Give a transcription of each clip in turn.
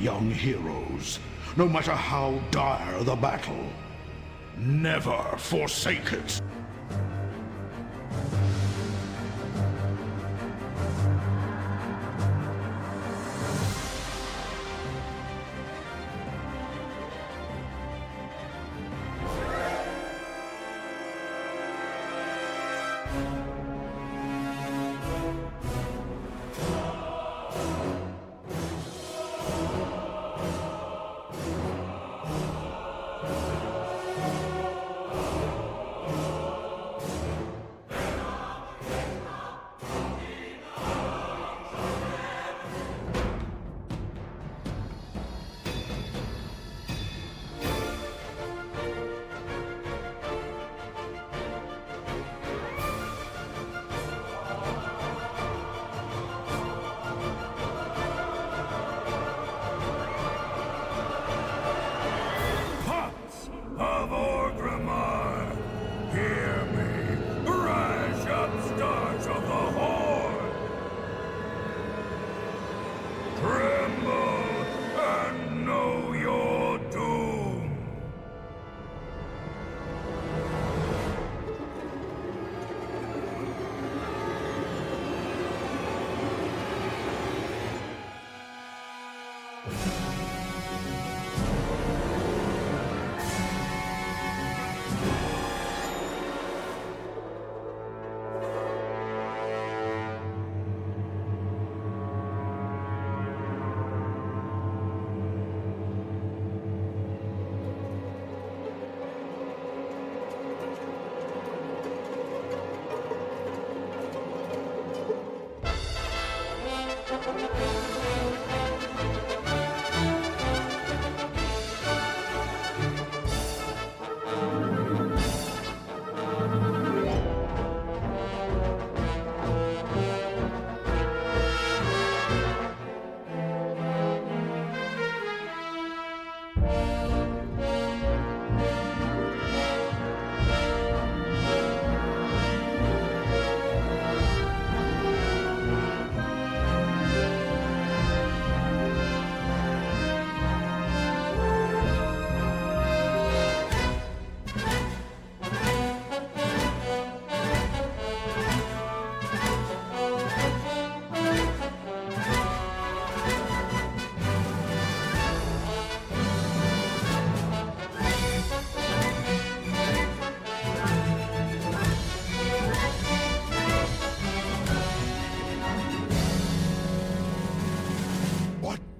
young heroes, no matter how dire the battle. Never forsake it.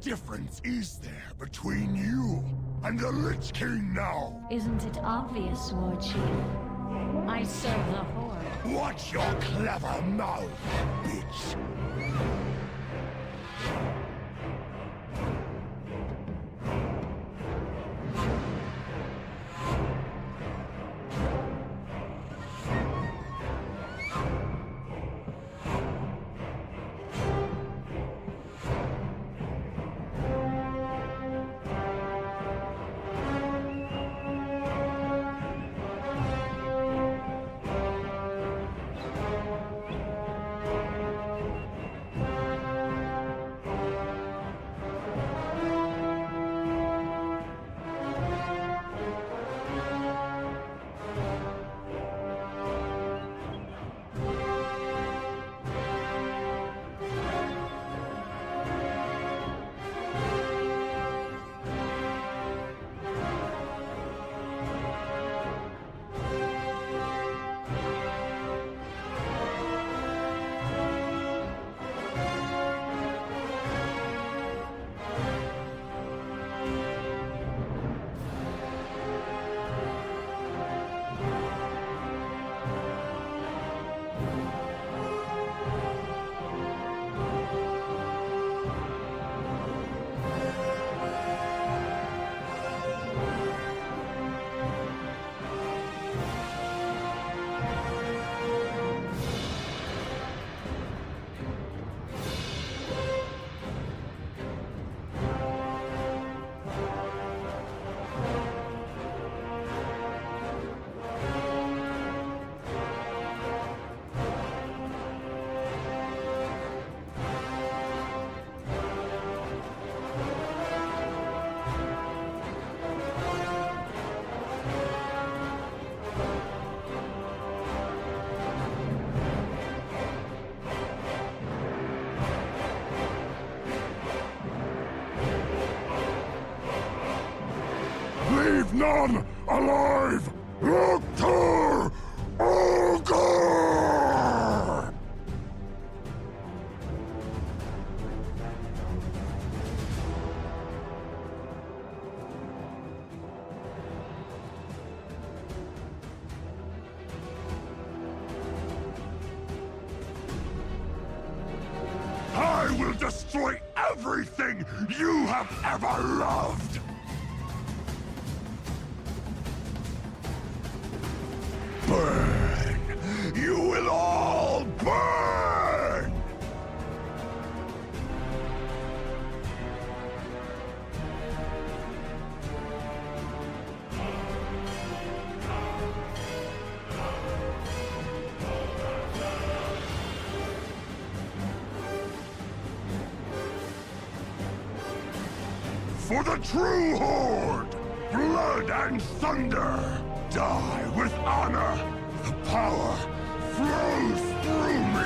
difference is there between you and the Lich King now? Isn't it obvious, Warchief? I serve the Horde. Watch your clever mouth, bitch! none alive! Victor! Ogre! I will destroy everything you have ever loved! Burn! You will all burn! For the true Horde! Blood and thunder! Die with honor! The power flows through me!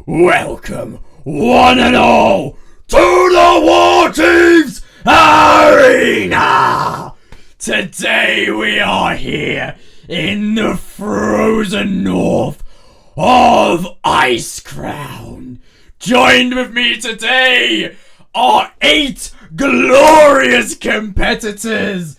Welcome, one and all, to the Warchief's Arena! Today we are here in the frozen north of Icecrown. Joined with me today are 8 glorious competitors.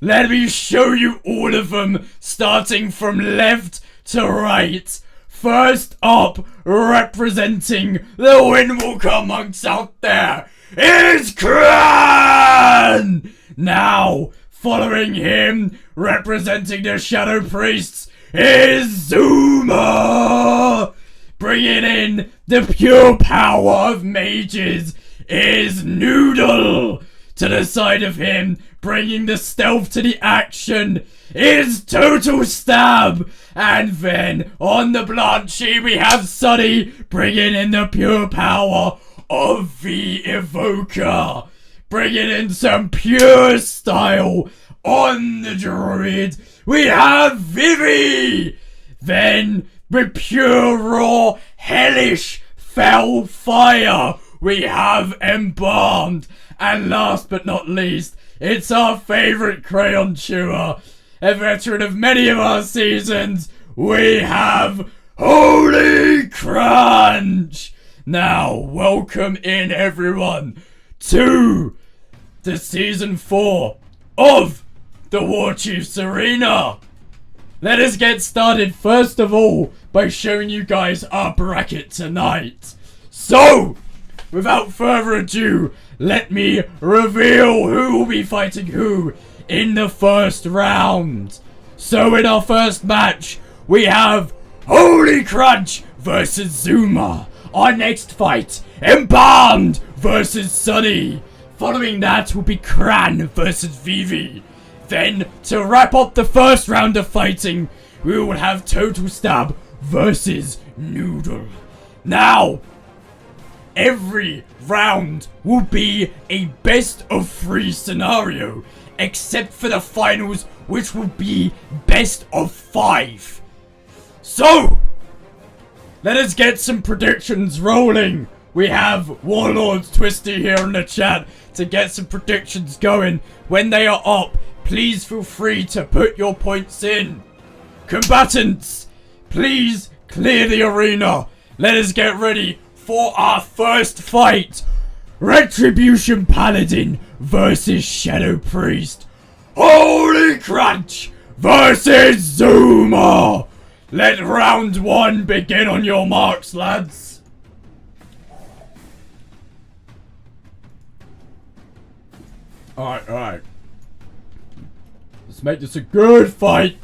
Let me show you all of them, starting from left to right. First up, representing the Windwalker monks out there, is Kran! Now, following him, representing the Shadow Priests, is Zuma! Bringing in the pure power of mages is Noodle! To the side of him, bringing the stealth to the action, is Total Stab! And then, on the Blanchy, we have Sunny, bringing in the pure power of the Evoker. Bringing in some pure style on the Druid, we have Vivi! Then, with pure raw, hellish, fell fire, we have Embalmed. And last but not least, it's our favourite crayon chewer, a veteran of many of our seasons, we have Holy Crunch! Now, welcome in everyone to the Season 4 of the Warchief's Arena! Let us get started first of all by showing you guys our bracket tonight. So, without further ado, let me reveal who will be fighting who in the first round. So in our first match, we have Holy Crunch versus Zuma. Our next fight, Embalmed versus Sunny. Following that will be Kran versus Vivi. Then, to wrap up the first round of fighting, we will have Total Stab versus Noodle. Now, every round will be a best of 3 scenario, except for the finals, which will be best of 5. So, let us get some predictions rolling. We have Warlord's Twisty here in the chat to get some predictions going. When they are up, please feel free to put your points in. Combatants, please clear the arena. Let us get ready for our first fight. Retribution Paladin versus Shadow Priest. Holy Crunch versus Zuma. Let round 1 begin on your marks, lads. Alright. Let's make this a good fight.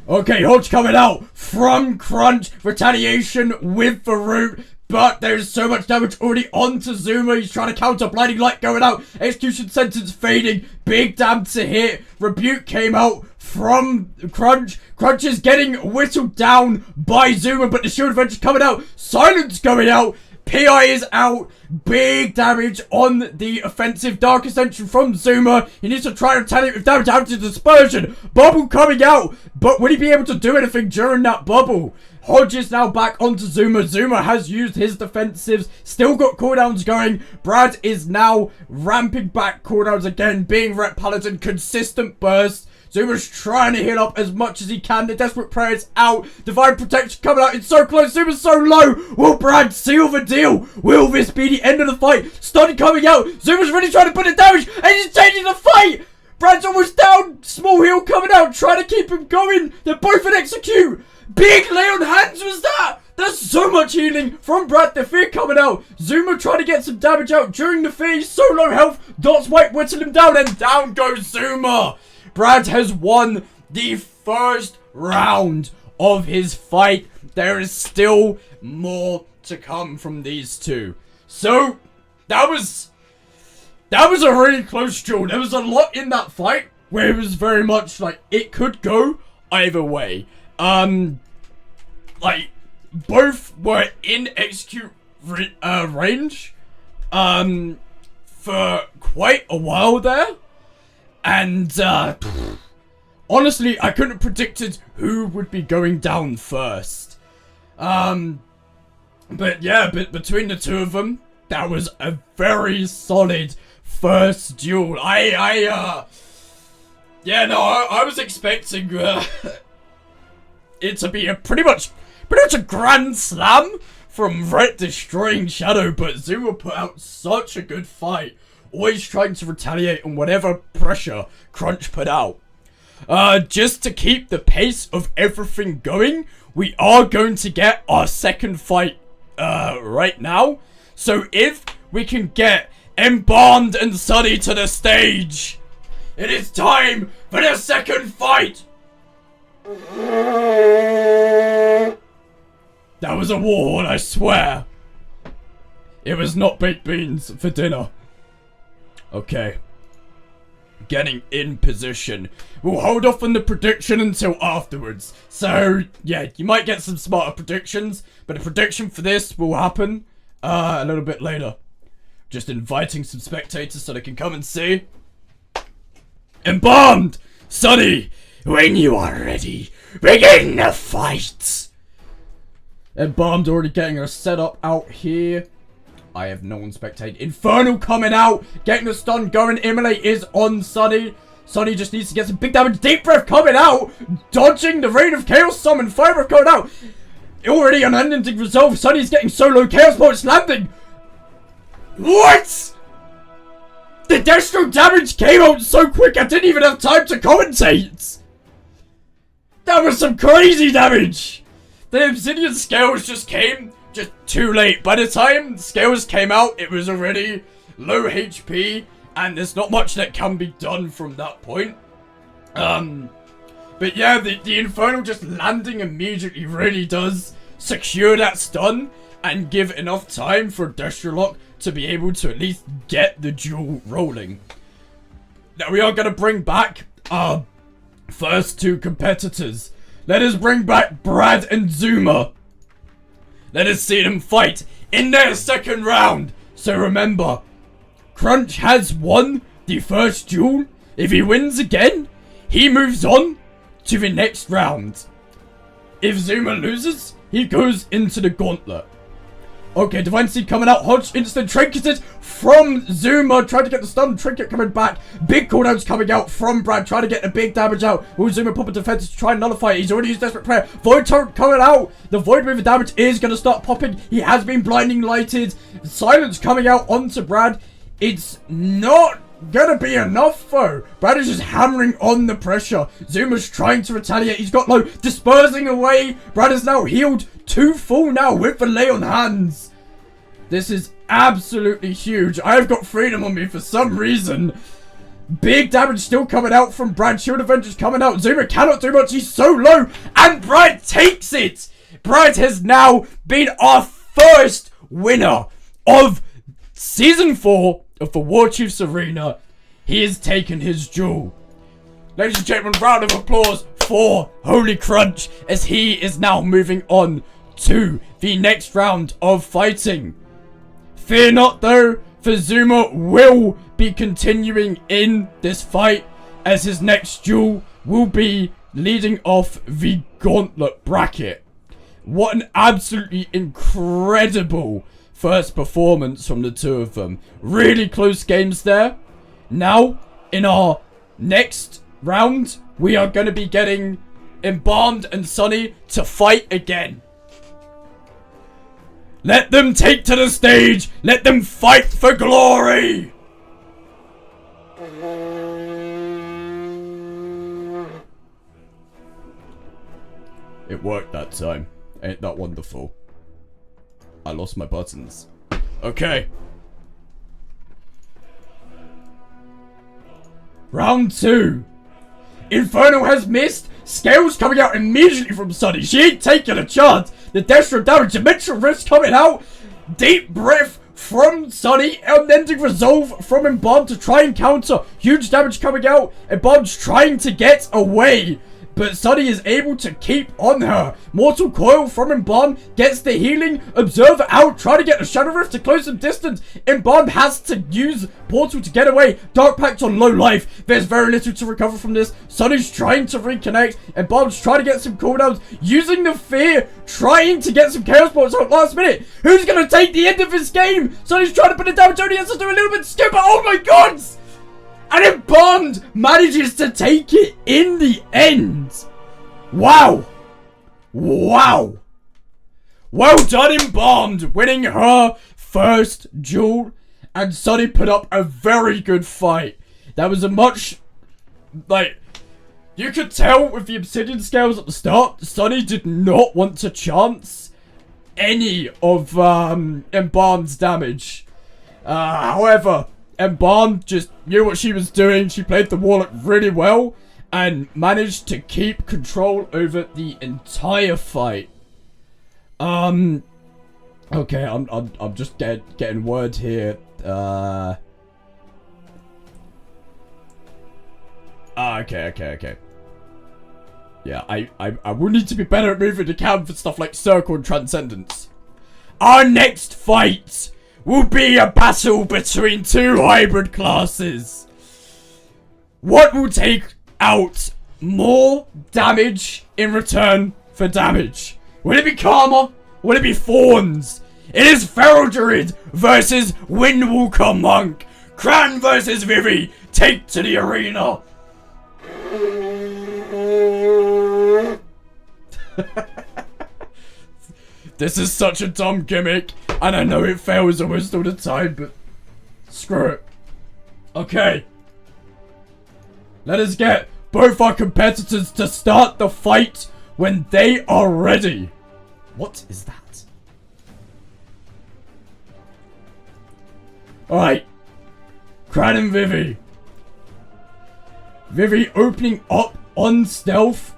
Okay, Hodge coming out from Crunch. Retaliation with the root. But there's so much damage already onto Zuma. He's trying to counter. Blinding Light going out. Execution Sentence fading. Big damn to hit. Rebuke came out from Crunch. Crunch is getting whittled down by Zuma. But the Shield Adventure coming out. Silence going out. PI is out. Big damage on the offensive. Dark Ascension from Zuma. He needs to try and retaliate with damage out to Dispersion. Bubble coming out. But will he be able to do anything during that bubble? Hodge is now back onto Zuma. Zuma has used his defensives. Still got cooldowns going. Brad is now ramping back cooldowns again. Being Ret Paladin. Consistent burst. Zuma's trying to heal up as much as he can. The Desperate Prayer is out. Divine Protection coming out. It's so close. Zuma's so low. Will Brad seal the deal? Will this be the end of the fight? Stun coming out. Zuma's really trying to put in damage. And he's changing the fight. Brad's almost down. Small heal coming out. Trying to keep him going. They're both in execute. Big lay on hands was that. That's so much healing from Brad. The fear coming out. Zuma trying to get some damage out during the fear. He's so low health. Dots White whittle him down. And down goes Zuma. Brad has won the first round of his fight. There is still more to come from these two. So, that was a really close duel. There was a lot in that fight where it was very much like it could go either way. Like, both were in execute range for quite a while there. And, honestly, I couldn't have predicted who would be going down first. But yeah, between the two of them, that was a very solid first duel. I was expecting, it to be a pretty much a grand slam from Ret destroying Shadow, but Zuma put out such a good fight. Always trying to retaliate on whatever pressure Crunch put out. Just to keep the pace of everything going, we are going to get our second fight, right now. So if we can get Embalmed and Sunny to the stage, it is time for the second fight! That was a war, I swear. It was not baked beans for dinner. Okay. Getting in position. We'll hold off on the prediction until afterwards. So, yeah, you might get some smarter predictions, but the prediction for this will happen a little bit later. Just inviting some spectators so they can come and see. Embalmed! Sunny, when you are ready, begin the fight! Embalmed already getting her set up out here. I have no one spectating. Infernal coming out, getting the stun going. Immolate is on Sunny. Sunny just needs to get some big damage. Deep Breath coming out, dodging the Rain of Chaos Summon. Fire Breath coming out. Already an unending resolve. Sunny's getting so low. Chaos Bolt's landing. What? The Destro damage came out so quick I didn't even have time to commentate. That was some crazy damage. The Obsidian Scales just came just too late. By the time Scales came out, it was already low HP, and there's not much that can be done from that point. But yeah, the Infernal just landing immediately really does secure that stun and give enough time for Destrolock to be able to at least get the duel rolling. Now we are going to bring back our first two competitors. Let us bring back Brad and Zuma. Let us see them fight in their second round. So remember, Crunch has won the first duel. If he wins again, he moves on to the next round. If Zuma loses, he goes into the gauntlet. Okay, Divine Seed coming out. Hodge instant trinketed from Zuma. Trying to get the stun. Trinket coming back. Big cooldowns coming out from Brad. Trying to get the big damage out. Will Zuma pop a defense to try and nullify it? He's already used Desperate Prayer. Void Torrent coming out. The Void Reaver damage is going to start popping. He has been blinding lighted. Silence coming out onto Brad. It's not gonna be enough though. Brad is just hammering on the pressure. Zuma's trying to retaliate. He's got low. Dispersing away. Brad is now healed to full now with the lay on hands. This is absolutely huge. I've got freedom on me for some reason. Big damage still coming out from Brad. Shield Avenger's coming out. Zuma cannot do much. He's so low. And Brad takes it. Brad has now been our first winner of Season 4 of the Warchief's Arena. He has taken his jewel. Ladies and gentlemen, round of applause for Holy Crunch as he is now moving on to the next round of fighting. Fear not though, for Zuma will be continuing in this fight as his next duel will be leading off the gauntlet bracket. What an absolutely incredible first performance from the two of them. Really close games there. Now, in our next round, we are going to be getting Embalmed and Sunny to fight again. Let them take to the stage. Let them fight for glory. It worked that time. Ain't that wonderful? I lost my buttons. Okay. Round 2. Inferno has missed. Scales coming out immediately from Sunny. She ain't taking a chance. The Destro damage. Dimensional Rift coming out. Deep breath from Sunny. Unending Resolve from Embalm to try and counter. Huge damage coming out. Embalm's trying to get away. But Sunny is able to keep on her. Mortal Coil from Embalm gets the healing. Observer out, trying to get the Shadow Rift to close some distance. Embalm has to use Portal to get away. Dark Pact on low life. There's very little to recover from this. Sunny's trying to reconnect. Embalm's trying to get some cooldowns. Using the fear. Trying to get some Chaos Bolts out last minute. Who's going to take the end of this game? Sunny's trying to put it down. Only has to do a little bit skip. Oh my god! And Embalmed manages to take it in the end. Wow. Wow. Well done, Embalmed, winning her first duel. And Sunny put up a very good fight. That was a much... like... you could tell with the obsidian scales at the start, Sunny did not want to chance any of Embalmed's damage. However... Embalm just knew what she was doing. She played the Warlock really well and managed to keep control over the entire fight. Okay, I'm just getting word here. Okay. Yeah, I will need to be better at moving the cam for stuff like Circle and Transcendence. Our next fight will be a battle between two hybrid classes. What will take out more damage in return for damage? Will it be Karma? Will it be Thorns? It is Feral Druid versus Windwalker Monk. Cran versus Vivi. Take to the arena. This is such a dumb gimmick, and I know it fails almost all the time, but screw it. Okay. Let us get both our competitors to start the fight when they are ready. What is that? Alright. Cran and Vivi. Vivi opening up on stealth.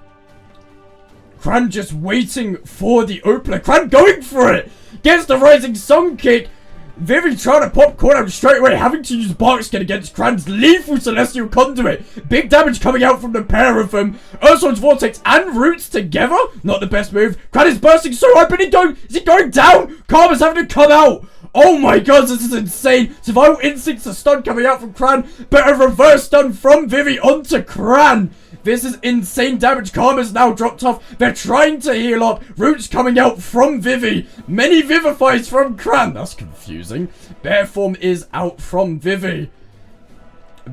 Cran just waiting for the opener. Cran going for it. Gets the Rising Sun kick. Vivi trying to pop cooldown straight away. Having to use Bark Skin against Cran's lethal Celestial Conduit. Big damage coming out from the pair of them. Urson's Vortex and Roots together. Not the best move. Cran is bursting so hard, but is he going down? Karma's having to come out. Oh my god, this is insane. Survival Instinct's a stun coming out from Cran, but a reverse stun from Vivi onto Cran. This is insane damage. Karma's now dropped off. They're trying to heal up. Roots coming out from Vivi. Many Vivifies from Cran. That's confusing. Bear Form is out from Vivi.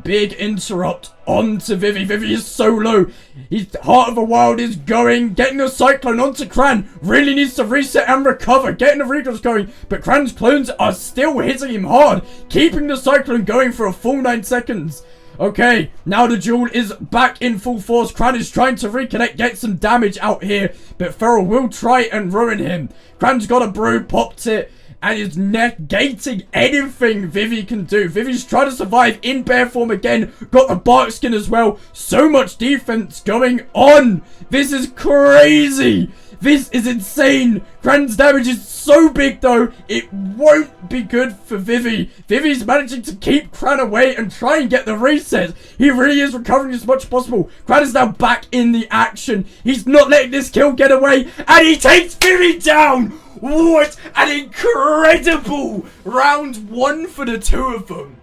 Big interrupt onto Vivi. Vivi is so low. His Heart of the Wild is going. Getting the Cyclone onto Cran. Really needs to reset and recover. Getting the Recalls going. But Cran's clones are still hitting him hard. Keeping the Cyclone going for a full 9 seconds. Okay, now the duel is back in full force. Cran is trying to reconnect, get some damage out here, but Feral will try and ruin him. Cran's got a brew, popped it, and is negating anything Vivi can do. Vivi's trying to survive in bear form again. Got the bark skin as well. So much defense going on. This is crazy. This is insane. Cran's damage is so big though, it won't be good for Vivi. Vivi's managing to keep Cran away and try and get the reset. He really is recovering as much as possible. Cran is now back in the action. He's not letting this kill get away, and he takes Vivi down. What an incredible round one for the two of them.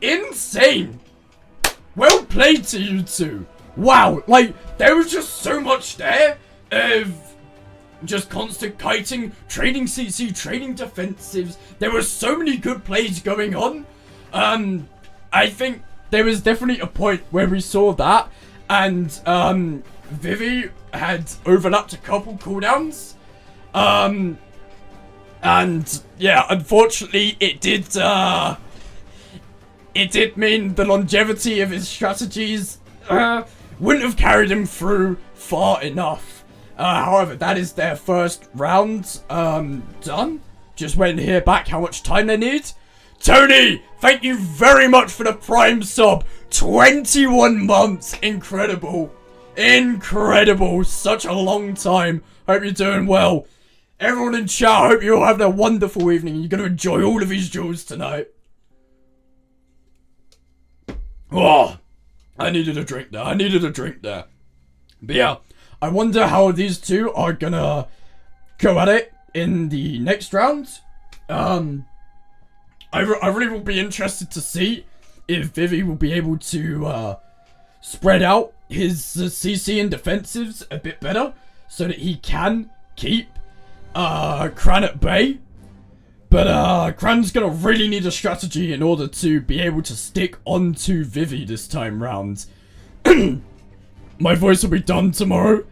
Insane. Well played to you two. Wow, like, there was just so much there of just constant kiting, trading CC, trading defensives. There were so many good plays going on. I think there was definitely a point where we saw that, and Vivi had overlapped a couple cooldowns. And yeah, unfortunately it did mean the longevity of his strategies wouldn't have carried him through far enough. However, that is their first round done. Just waiting to hear back how much time they need. Tony, thank you very much for the Prime sub. 21 months. Incredible. Incredible. Such a long time. Hope you're doing well. Everyone in chat, hope you all have a wonderful evening. You're going to enjoy all of these jewels tonight. Oh, I needed a drink there. I needed a drink there. But yeah, I wonder how these two are gonna go at it in the next round. I really will be interested to see if Vivi will be able to spread out his CC and defensives a bit better so that he can keep Cran at bay. But Cran's gonna really need a strategy in order to be able to stick onto Vivi this time round. My voice will be done tomorrow.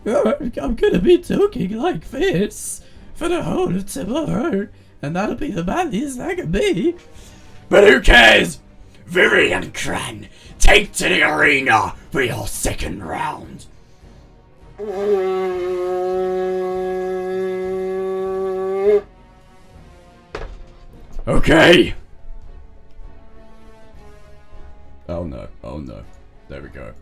I'm gonna be talking like this for the whole of tomorrow, and that'll be the badliest that can be. But who cares? Vivi and Cran, take to the arena for your second round. Okay. Oh no, oh no. There we go.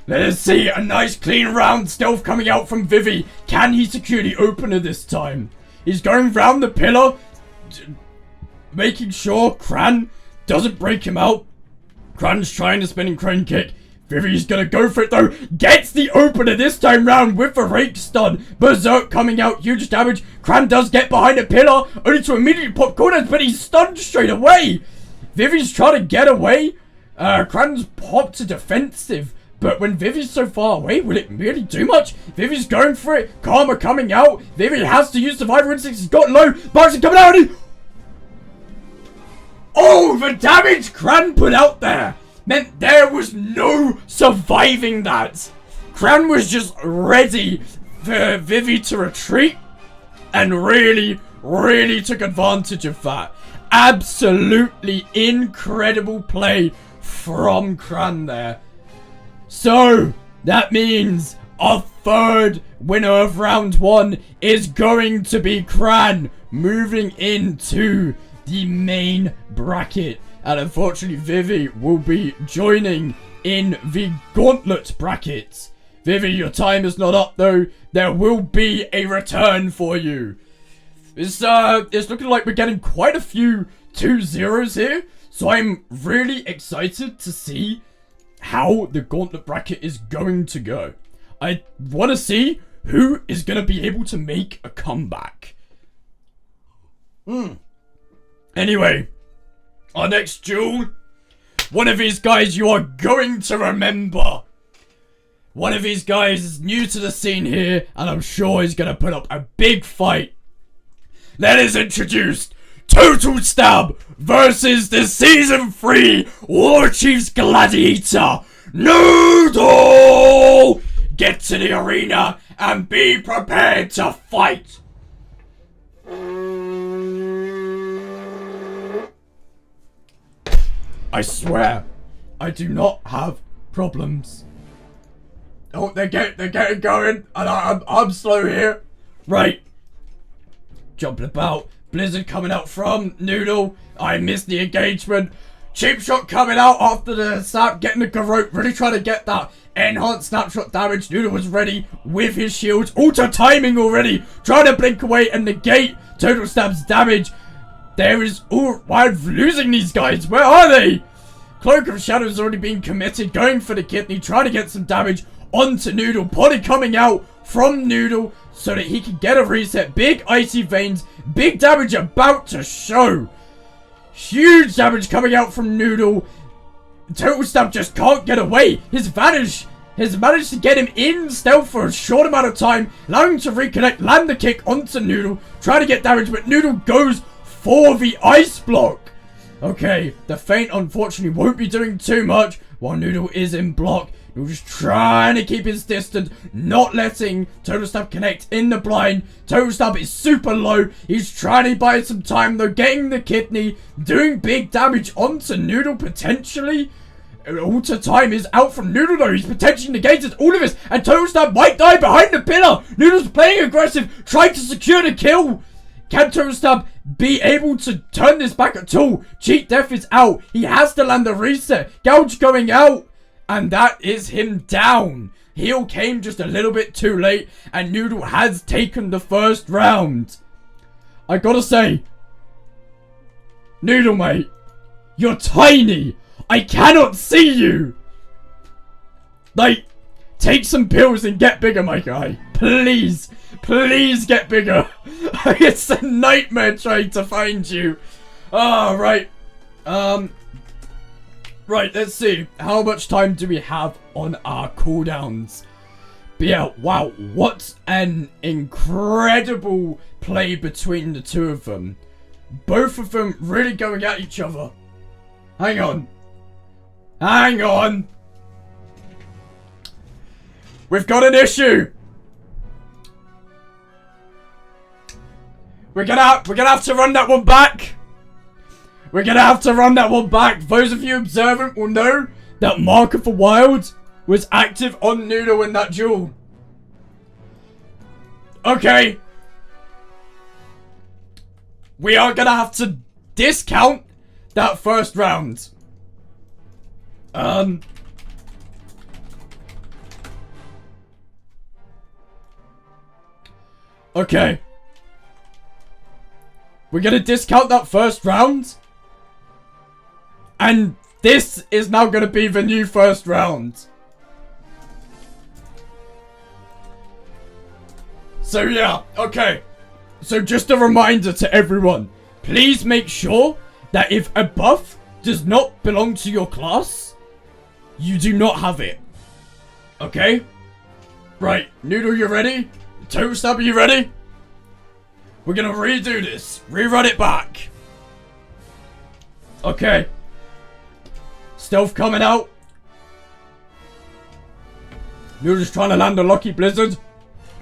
Let us see a nice clean round stealth coming out from Vivi. Can he secure the opener this time? He's going round the pillar, making sure Cran doesn't break him out. Cran's trying to spinning crane kick. Vivi's gonna go for it though. Gets the opener this time round with the rake stun. Berserk coming out, huge damage. Cran does get behind a pillar, only to immediately pop corners, but he's stunned straight away. Vivi's trying to get away. Cran's popped to defensive. But when Vivi's so far away, will it really do much? Vivi's going for it. Karma coming out. Vivi has to use Survivor Instincts. He's got low. Barks coming out. Oh, the damage Cran put out there meant there was no surviving that. Cran was just ready for Vivi to retreat and really took advantage of that. Absolutely incredible play from Cran there. So, that means our third winner of round one is going to be Cran, moving into the main bracket. And unfortunately, Vivi will be joining in the gauntlet bracket. Vivi, your time is not up though. There will be a return for you. It's looking like we're getting quite a few 2-0s here. So I'm really excited to see how the gauntlet bracket is going to go. I want to see who is going to be able to make a comeback. Anyway, our next duel, one of these guys you are going to remember. One of these guys is new to the scene here, and I'm sure he's going to put up a big fight. Let us introduce Total Stab versus the Season 3 Warchief's Gladiator, Noodle! Get to the arena and be prepared to fight! I swear, I do not have problems. Oh, they're getting going, and I'm slow here. Right. jumping about. Blizzard coming out from Noodle. I missed the engagement. Cheap shot coming out after the snap, getting the garrote, really trying to get that enhanced snapshot damage. Noodle was ready with his shields. Auto timing already, trying to blink away and negate Total Stab's damage. There is... Oh, why am I losing these guys? Where are they? Cloak of Shadows already been committed, going for the kidney, trying to get some damage onto Noodle. Body coming out from Noodle so that he can get a reset. Big icy veins, big damage about to show. Huge damage coming out from Noodle. Total Stab just can't get away. His vanish has managed to get him in stealth for a short amount of time, allowing him to reconnect, land the kick onto Noodle, try to get damage, but Noodle goes for the ice block. Okay, the feint unfortunately won't be doing too much while Noodle is in block. Noodle just trying to keep his distance, not letting Total Stab connect in the blind. Total Stab is super low. He's trying to buy some time though, getting the kidney, doing big damage onto Noodle potentially. Alter time is out from Noodle though. He's potentially negated all of this, and Total Stab might die behind the pillar. Noodle's playing aggressive, trying to secure the kill. Can Total Stab be able to turn this back at all? Cheat Death is out. He has to land a reset. Gouge going out. And that is him down. Heal came just a little bit too late. And Noodle has taken the first round. I gotta say, Noodle mate, you're tiny. I cannot see you. Like, take some pills and get bigger, my guy. Please. Please get bigger. It's a nightmare trying to find you. Oh, right. Right, let's see. How much time do we have on our cooldowns? But yeah, wow. What an incredible play between the two of them. Both of them really going at each other. Hang on. Hang on. We've got an issue. We're gonna have to run that one back. We're gonna have to run that one back. Those of you observant will know that Marker for Wild was active on Noodle in that duel. Okay. We are gonna have to discount that first round. Okay. We're gonna discount that first round. And this is now gonna be the new first round. So yeah, okay. So just a reminder to everyone. Please make sure that if a buff does not belong to your class, you do not have it. Okay? Right, Noodle, you ready? Total Stab, you ready? We're gonna redo this. Rerun it back. Okay. Stealth coming out. Noodle's trying to land a Lucky Blizzard.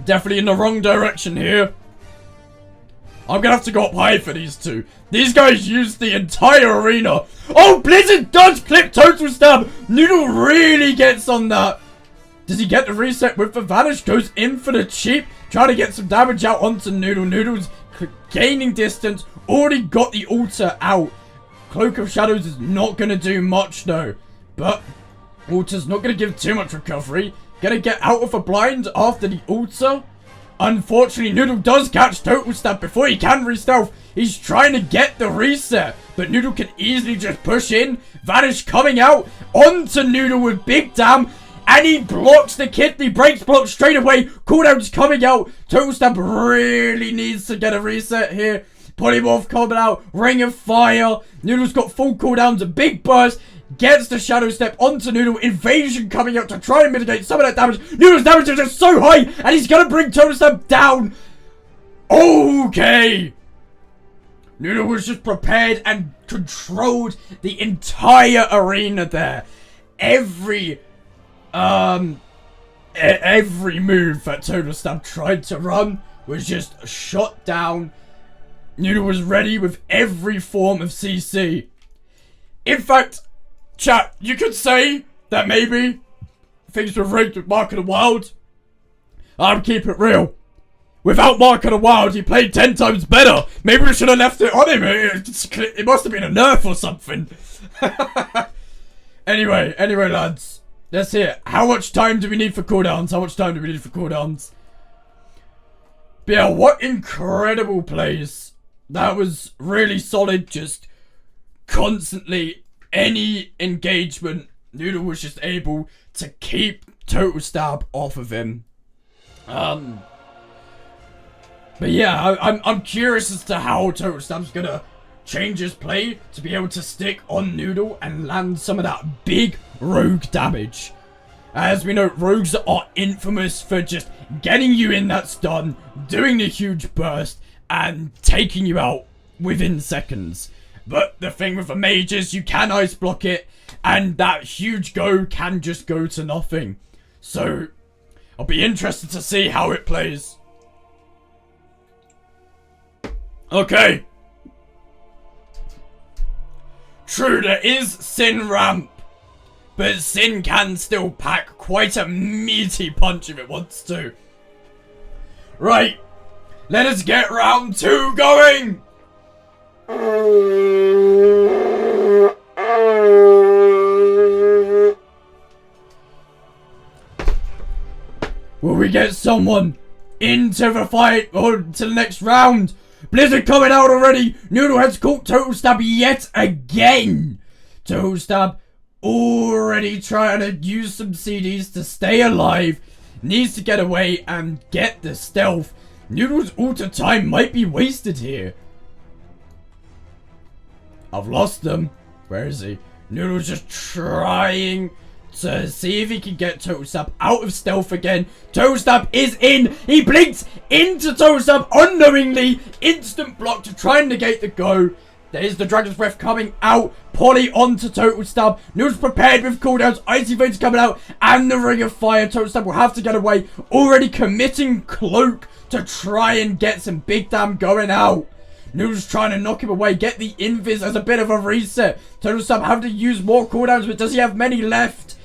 Definitely in the wrong direction here. I'm gonna have to go up high for these two. These guys used the entire arena. Oh, Blizzard does clip Total Stab. Noodle really gets on that. Does he get the reset with the Vanish? Goes in for the cheap. Trying to get some damage out onto Noodle. Noodle's gaining distance. Already got the altar out. Cloak of Shadows is not going to do much though. But altar's not going to give too much recovery. Going to get out of a blind after the altar. Unfortunately, Noodle does catch Total Stab before he can re-stealth. He's trying to get the reset, but Noodle can easily just push in. Vanish coming out onto Noodle with big dam. And he blocks the kidney, breaks block straight away. Cooldown's coming out. Total Stab really needs to get a reset here. Polymorph coming out. Ring of Fire. Noodle's got full cooldowns, a big burst. Gets the Shadow Step onto Noodle. Invasion coming out to try and mitigate some of that damage. Noodle's damage is just so high. And he's going to bring Total Stab down. Okay. Noodle was just prepared and controlled the entire arena there. Every move that Total Stab tried to run was just shot down. Noodle was ready with every form of CC. In fact, chat, you could say that maybe things were rigged with Mark of the Wild. I'm keeping it real. Without Mark of the Wild, he played 10 times better. Maybe we should have left it on him. It must have been a nerf or something. Anyway, lads. Let's hear. How much time do we need for cooldowns? But yeah, what incredible plays. That was really solid. Just constantly, any engagement, Noodle was just able to keep Total Stab off of him. But yeah, I'm curious as to how Total Stab's gonna change his play to be able to stick on Noodle and land some of that big rogue damage. As we know, rogues are infamous for just getting you in that stun, doing the huge burst, and taking you out within seconds. But the thing with a mage is you can ice block it, and that huge go can just go to nothing. So, I'll be interested to see how it plays. Okay. True, there is Sin Ramp. But Sin can still pack quite a meaty punch if it wants to. Right. Let us get round 2 going. Will we get someone into the fight or to the next round? Blizzard coming out already. Noodle has caught Total Stab yet again. Total Stab already trying to use some CDs to stay alive. Needs to get away and get the stealth. Noodle's alter time might be wasted here. I've lost them. Where is he? Noodle's just trying to see if he can get Total Stab out of stealth again. Total Stab is in. He blinks into Total Stab unknowingly. Instant block to try and negate the go. There's the Dragon's Breath coming out. Polly onto Total Stab. Noodle's prepared with cooldowns. Icy Veins coming out. And the Ring of Fire. Total Stab will have to get away. Already committing Cloak to try and get some big damn going out. Noodle's trying to knock him away. Get the Invis as a bit of a reset. Total Stab having to use more cooldowns. But does he have many left?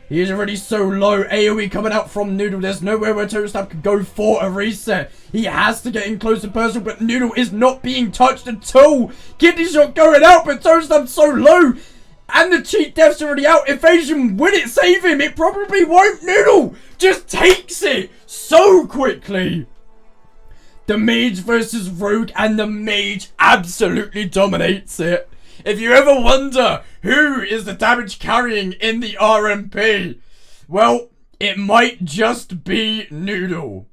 He is already so low. AoE coming out from Noodle. There's nowhere where Total Stab can go for a reset. He has to get in close and personal, but Noodle is not being touched at all. Kidney shot going out, but Total Stab's so low. And the cheat death's already out. Evasion, will it save him? It probably won't. Noodle just takes it so quickly. The Mage versus Rogue, and the Mage absolutely dominates it. If you ever wonder who is the damage carrying in the RMP, well, it might just be Noodle.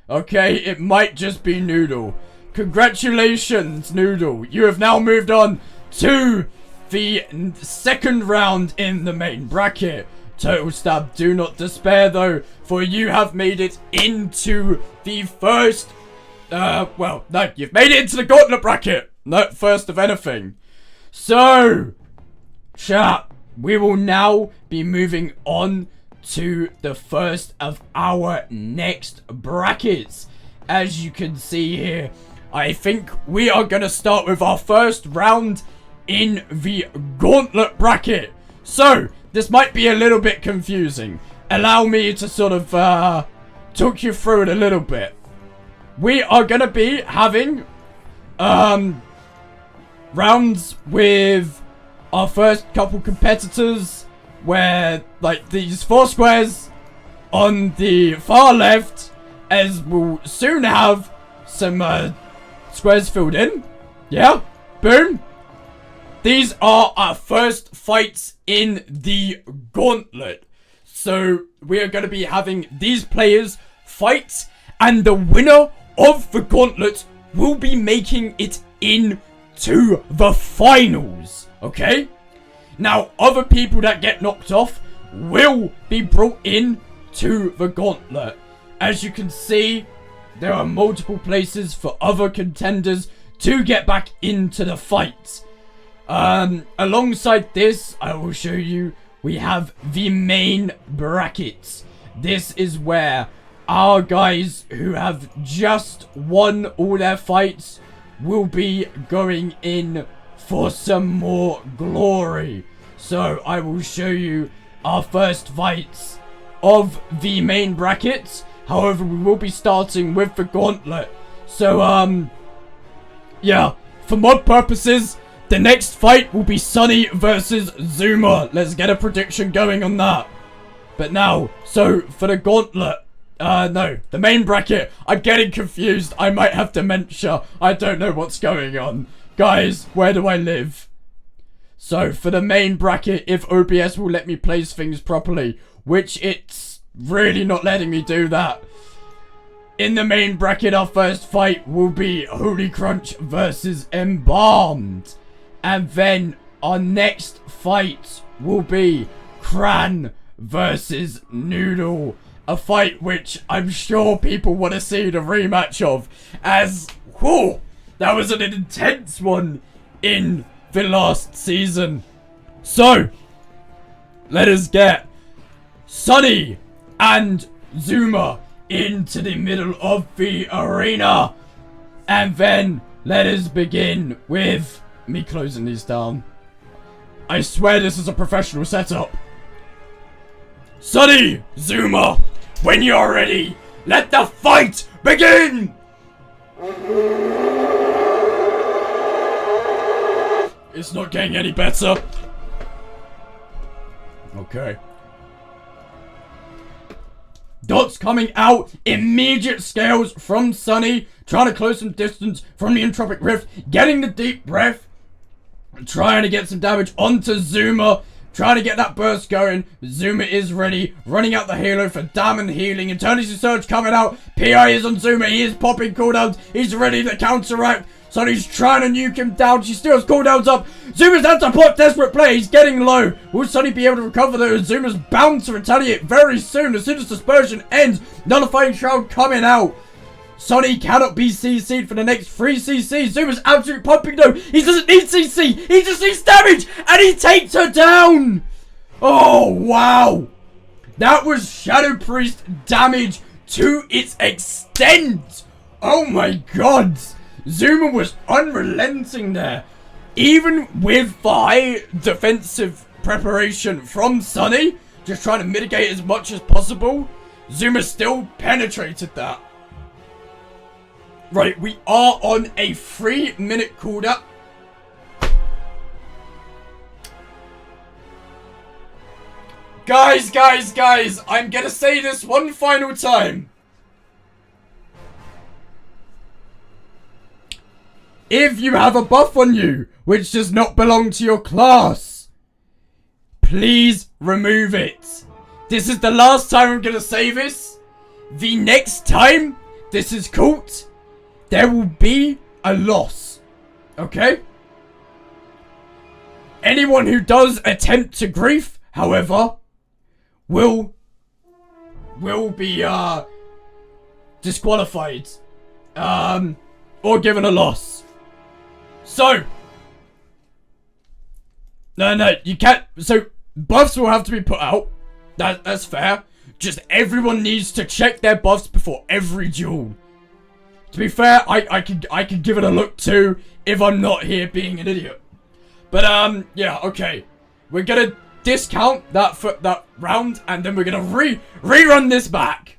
Okay, it might just be Noodle. Congratulations, Noodle. You have now moved on to the second round in the main bracket. Total Stab, do not despair though, for you have made it into the first, well, no, you've made it into the gauntlet bracket. Not first of anything. So, chat, we will now be moving on to the first of our next brackets. As you can see here, I think we are going to start with our first round in the gauntlet bracket. So, this might be a little bit confusing. Allow me to sort of talk you through it a little bit. We are going to be having rounds with our first couple competitors, where like these 4 squares on the far left, as we'll soon have some squares filled in. Yeah, boom. These are our first fights in the gauntlet. So we are going to be having these players fight, and the winner of the gauntlet will be making it in to the finals, okay? Now, other people that get knocked off will be brought in to the gauntlet. As you can see, there are multiple places for other contenders to get back into the fight. Alongside this, I will show you, we have the main brackets. This is where our guys who have just won all their fights will be going in for some more glory. So I will show you our first fights of the main brackets. However, we will be starting with the gauntlet. So, yeah, for mod purposes, the next fight will be Sunny versus Zuma. Let's get a prediction going on that. But now, so for the gauntlet, no, the main bracket, I'm getting confused. I might have dementia. I don't know what's going on. Guys, where do I live? So for the main bracket, if OBS will let me place things properly, which it's really not letting me do that. In the main bracket, our first fight will be Holy Crunch versus Embalmed. And then our next fight will be Cran versus Noodle. A fight which I'm sure people want to see the rematch of. As, whew, that was an intense one in the last season. So, let us get Sunny and Zuma into the middle of the arena. And then let us begin with me closing these down. I swear this is a professional setup. Sunny, Zuma, when you're ready, let the fight begin! It's not getting any better. Okay. Dots coming out, immediate scales from Sunny, trying to close some distance from the Entropic Rift, getting the deep breath, trying to get some damage onto Zuma, trying to get that burst going. Zuma is ready, running out the halo for damn healing, Eternity Surge coming out, PI is on Zuma, he is popping cooldowns, he's ready to counteract. Sunny's trying to nuke him down. She still has cooldowns up. Zuma's had to put desperate play. He's getting low. Will Sunny be able to recover those? Zuma's bound to retaliate very soon. As soon as Dispersion ends, Nullifying Shroud coming out. Sunny cannot be CC'd for the next 3 CCs. Zuma's absolutely pumping though. He doesn't need CC. He just needs damage. And he takes her down. Oh, wow. That was Shadow Priest damage to its extent. Oh my god. Zuma was unrelenting there. Even with the high defensive preparation from Sunny, just trying to mitigate as much as possible, Zuma still penetrated that. Right, we are on a 3-minute cooldown. Guys, I'm gonna say this one final time. If you have a buff on you, which does not belong to your class, please remove it. This is the last time I'm gonna say this. The next time this is caught, there will be a loss. Okay? Anyone who does attempt to grief, however, will be, disqualified. Or given a loss. So, no, you can't, so, buffs will have to be put out, that's fair, just everyone needs to check their buffs before every duel. To be fair, I could give it a look too, if I'm not here being an idiot. But, yeah, okay, we're gonna discount that round, and then we're gonna rerun this back.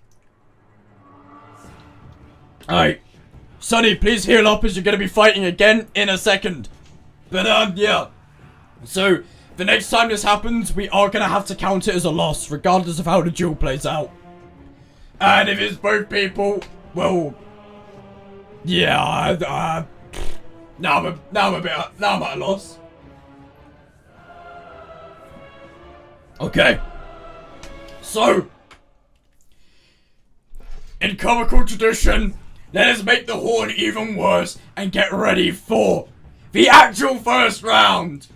Alright. Sunny, please heal up as you're going to be fighting again in a second. But, yeah. So, the next time this happens, we are going to have to count it as a loss, regardless of how the duel plays out. And if it's both people, well, yeah, now I'm at a loss. Okay. So, in comical tradition, let us make the horn even worse and get ready for the actual first round.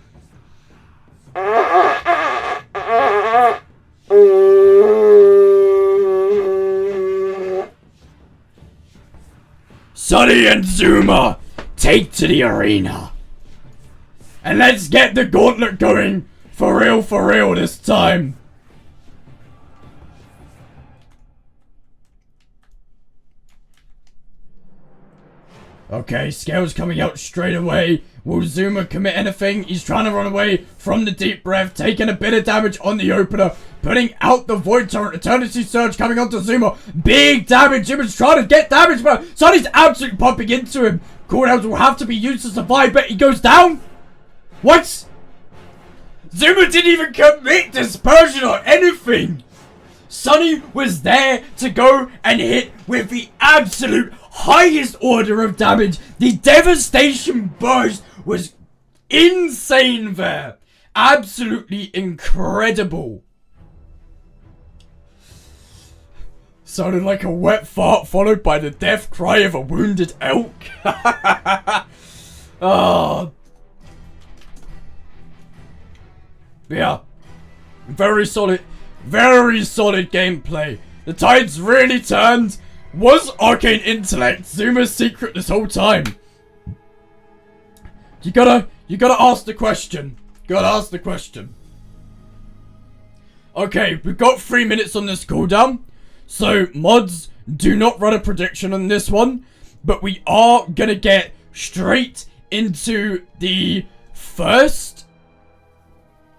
Sunny and Zuma, take to the arena. And let's get the gauntlet going for real this time. Okay, Scale's coming out straight away. Will Zuma commit anything? He's trying to run away from the deep breath, taking a bit of damage on the opener. putting out the Void Torrent. Eternity Surge coming onto Zuma. Big damage. Zuma's trying to get damage, but Sunny's absolutely pumping into him. Cooldowns will have to be used to survive, but he goes down. What? Zuma didn't even commit dispersion or anything. Sunny was there to go and hit with the absolute highest order of damage. The devastation burst was insane there. Absolutely incredible. Sounded like a wet fart followed by the death cry of a wounded elk. Oh. Yeah. Very solid gameplay. The tides really turned. Was Arcane Intellect Zuma's secret this whole time? You gotta ask the question. Okay, we've got 3 minutes on this cooldown. So, mods, do not run a prediction on this one. But we are gonna get straight into the first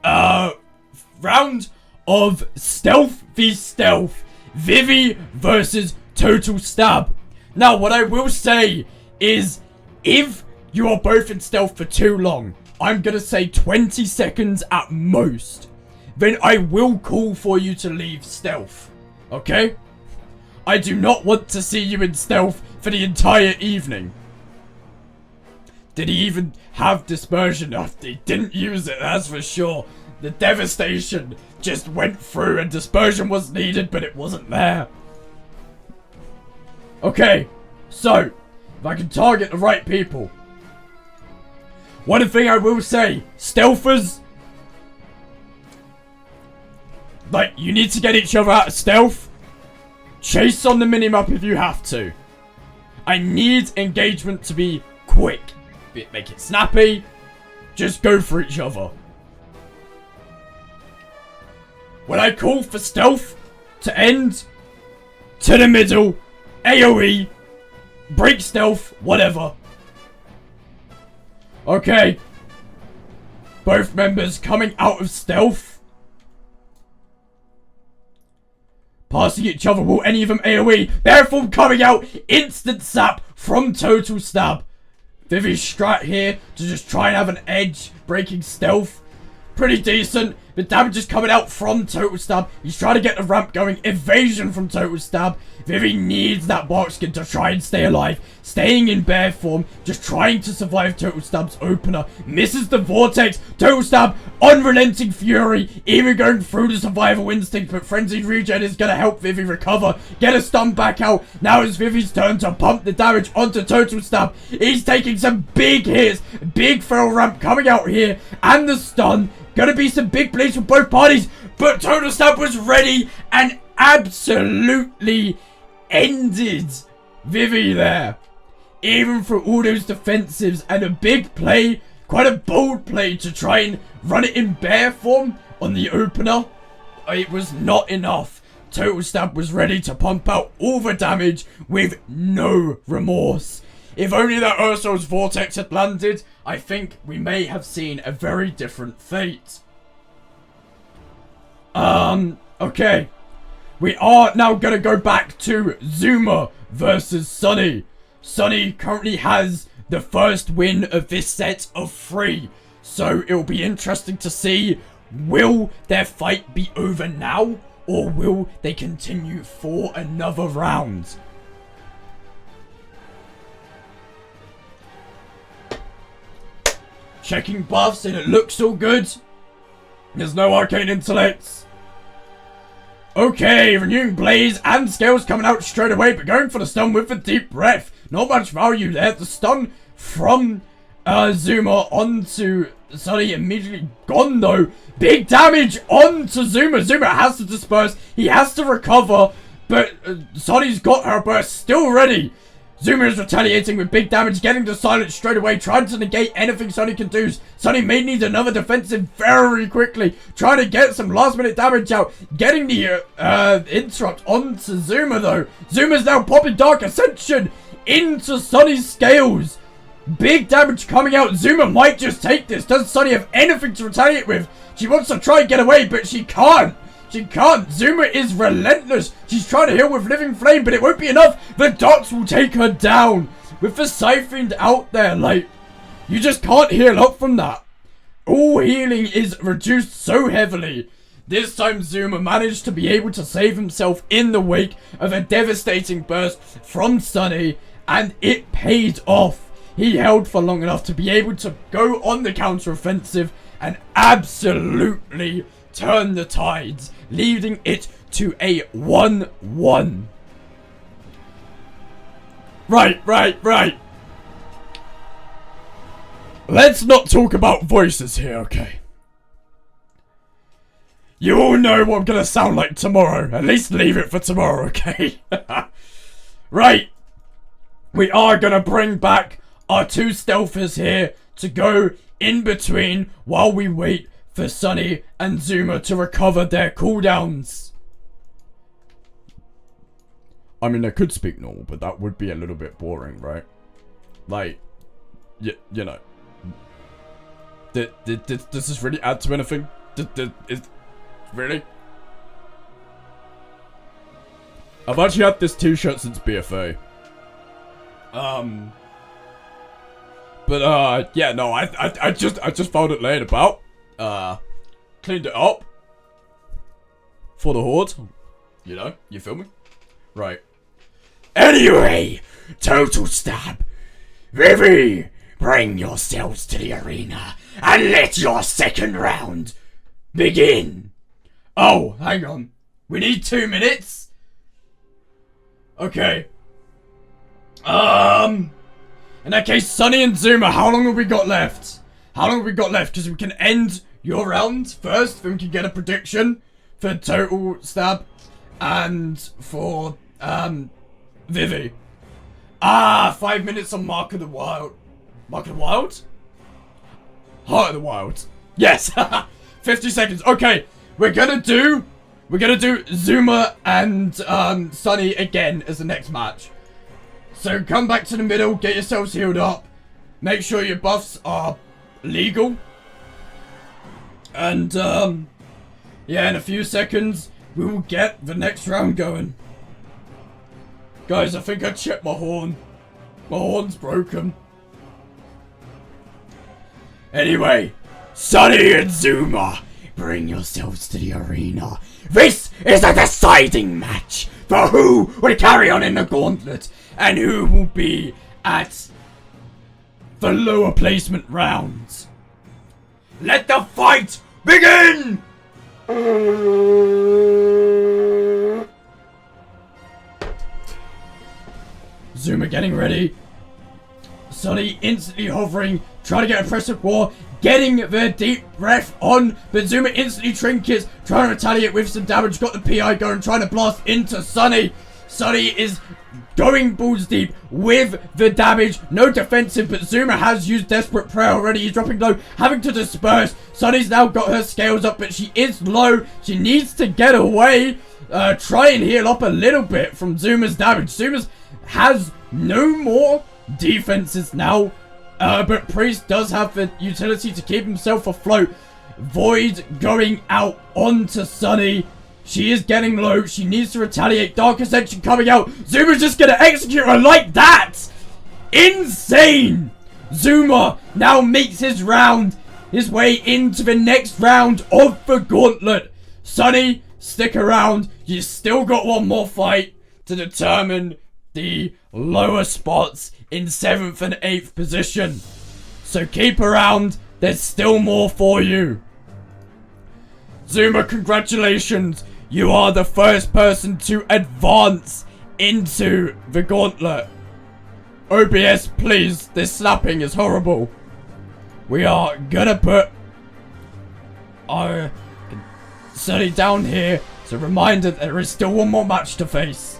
round of Stealth v Stealth. Vivi versus Total Stab. Now, what I will say is, if you are both in stealth for too long, I'm gonna say 20 seconds at most, then I will call for you to leave stealth. Okay? I do not want to see you in stealth for the entire evening. Did he even have dispersion? Oh, he didn't use it, that's for sure. The devastation just went through and dispersion was needed, but it wasn't there. Okay, so, if I can target the right people. One thing I will say, stealthers, like, you need to get each other out of stealth. Chase on the minimap if you have to. I need engagement to be quick. Make it snappy. Just go for each other. When I call for stealth to end, to the middle, AoE, break stealth, whatever. Okay. Both members coming out of stealth. Passing each other. Will any of them AoE? Therefore coming out. Instant sap from Total Stab. Vivi's strat here to just try and have an edge. Breaking stealth. Pretty decent. The damage is coming out from Total Stab. He's trying to get the ramp going. Evasion from Total Stab. Vivi needs that bark skin to try and stay alive. Staying in bear form. Just trying to survive Total Stab's opener. Misses the vortex. Total Stab. Unrelenting fury. Even going through the survival instinct. But frenzied regen is going to help Vivi recover. Get a stun back out. Now it's Vivi's turn to pump the damage onto Total Stab. He's taking some big hits. Big feral ramp coming out here. And the stun. Gonna be some big plays for both parties, but Total Stab was ready and absolutely ended Vivi there. Even for all those defensives and a big play, quite a bold play to try and run it in bear form on the opener, it was not enough. Total Stab was ready to pump out all the damage with no remorse. If only that Ursul's Vortex had landed, I think we may have seen a very different fate. Okay. We are now gonna go back to Zuma versus Sunny. Sunny currently has the first win of this set of 3. So it'll be interesting to see, will their fight be over now? Or will they continue for another round? Checking buffs and it looks all good. There's no arcane intellects. Okay, renewing blaze and scales coming out straight away, but going for the stun with the deep breath. Not much value there. The stun from Zuma onto Sunny immediately gone though. Big damage onto Zuma. Zuma has to disperse. He has to recover, but Sunny's got her burst still ready. Zuma is retaliating with big damage, getting the silence straight away, trying to negate anything Sunny can do. Sunny may need another defensive very quickly, trying to get some last minute damage out, getting the interrupt onto Zuma though. Zuma's now popping Dark Ascension into Sunny's scales. Big damage coming out. Zuma might just take this. Does Sunny have anything to retaliate with? She wants to try and get away, but she can't. She can't. Zuma is relentless. She's trying to heal with Living Flame, but it won't be enough. The dots will take her down. With the Siphoned out there, like, you just can't heal up from that. All healing is reduced so heavily. This time Zuma managed to be able to save himself in the wake of a devastating burst from Sunny, and it paid off. He held for long enough to be able to go on the counter-offensive and absolutely turn the tides, leading it to a 1-1. Right. Let's not talk about voices here, okay? You all know what I'm gonna sound like tomorrow. At least leave it for tomorrow, okay? Right. We are gonna bring back our 2 stealthers here to go in between while we wait for Sunny and Zuma to recover their cooldowns. I mean, they could speak normal, but that would be a little bit boring, right? Like, you know. Does this really add to anything? Really? I've actually had this t-shirt since BFA. But yeah, no, I just found it laying about. Cleaned it up. For the Horde. You know, you feel me? Right. Anyway, Total Stab. Vivi, bring yourselves to the arena and let your second round begin. Oh, hang on. We need 2 minutes? Okay. In that case, Sunny and Zuma, how long have we got left? Because we can end your round first, then we can get a prediction for Total Stab and for, Vivi. 5 minutes on Mark of the Wild. Mark of the Wild? Heart of the Wild. Yes! 50 seconds. Okay, we're gonna do Zuma and, Sunny again as the next match. So come back to the middle, get yourselves healed up. Make sure your buffs are legal. And, yeah, in a few seconds, we will get the next round going. Guys, I think I chipped my horn. My horn's broken. Anyway, Sunny and Zuma, bring yourselves to the arena. This is a deciding match for who will carry on in the gauntlet and who will be at the lower placement rounds. Let the fight begin! Zuma getting ready. Sunny instantly hovering, trying to get a press of war, getting the deep breath on, but Zuma instantly trinkets, trying to retaliate with some damage, got the PI going, trying to blast into Sunny. Sunny is going balls deep with the damage, no defensive, but Zuma has used Desperate Prayer already. He's dropping low, having to disperse. Sunny's now got her scales up, but she is low. She needs to get away, try and heal up a little bit from Zuma's damage. Zuma has no more defenses now, but Priest does have the utility to keep himself afloat. Void going out onto Sunny. She is getting low. She needs to retaliate. Dark Ascension coming out. Zuma's just gonna execute her like that. Insane. Zuma now makes his way into the next round of the gauntlet. Sunny, stick around. You still got one more fight to determine the lower spots in 7th and 8th position. So keep around. There's still more for you. Zuma, congratulations. You are the first person to advance into the gauntlet. OBS, please. This slapping is horrible. We are gonna put our Sunny down here. It's a reminder that there is still one more match to face.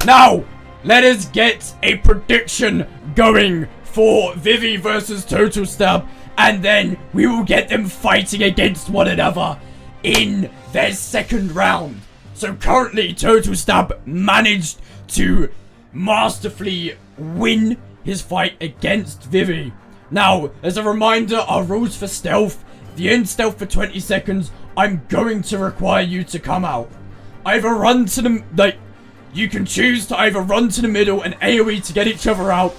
Now, let us get a prediction going for Vivi versus Total Stab, and then we will get them fighting against one another in their second round. So currently, Total Stab managed to masterfully win his fight against Vivi. Now, as a reminder, our rules for stealth: if you're in stealth for 20 seconds, I'm going to require you to come out. Either run to the, you can choose to either run to the middle and AoE to get each other out,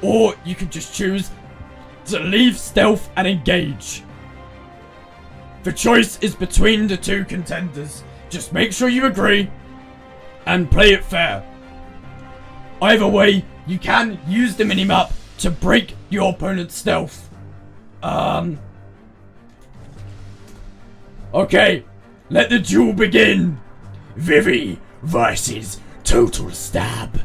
or you can just choose to leave stealth and engage. The choice is between the two contenders. Just make sure you agree and play it fair. Either way, you can use the minimap to break your opponent's stealth. Okay, let the duel begin. Vivi versus Total Stab.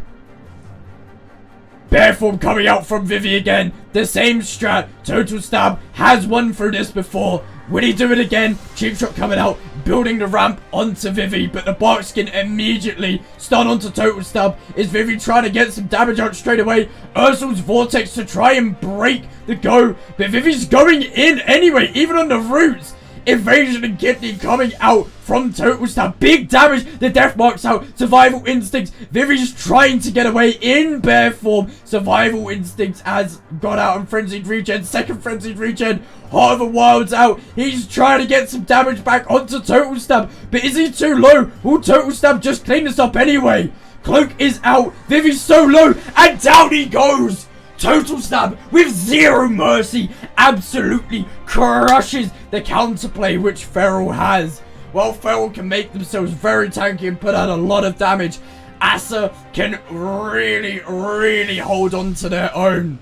Bear form coming out from Vivi again. The same strat. Total Stab has won through this before. Will he do it again? Cheap shot coming out, building the ramp onto Vivi, but the Barkskin immediately stun onto Total Stab. Is Vivi trying to get some damage out straight away? Ursul's Vortex to try and break the go, but Vivi's going in anyway, even on the roots. Evasion and Kidney coming out from Total Stab. Big damage. The Death Mark's out. Survival Instincts. Vivi's trying to get away in bear form. Survival Instincts has got out and Frenzied Regen. Second Frenzied Regen. Heart of the Wild's out. He's trying to get some damage back onto Total Stab. But is he too low? Will Total Stab just clean this up anyway? Cloak is out. Vivi's so low. And down he goes. Total Stab with zero mercy absolutely crushes the counterplay which Feral has. While Feral can make themselves very tanky and put out a lot of damage, Asa can really hold on to their own.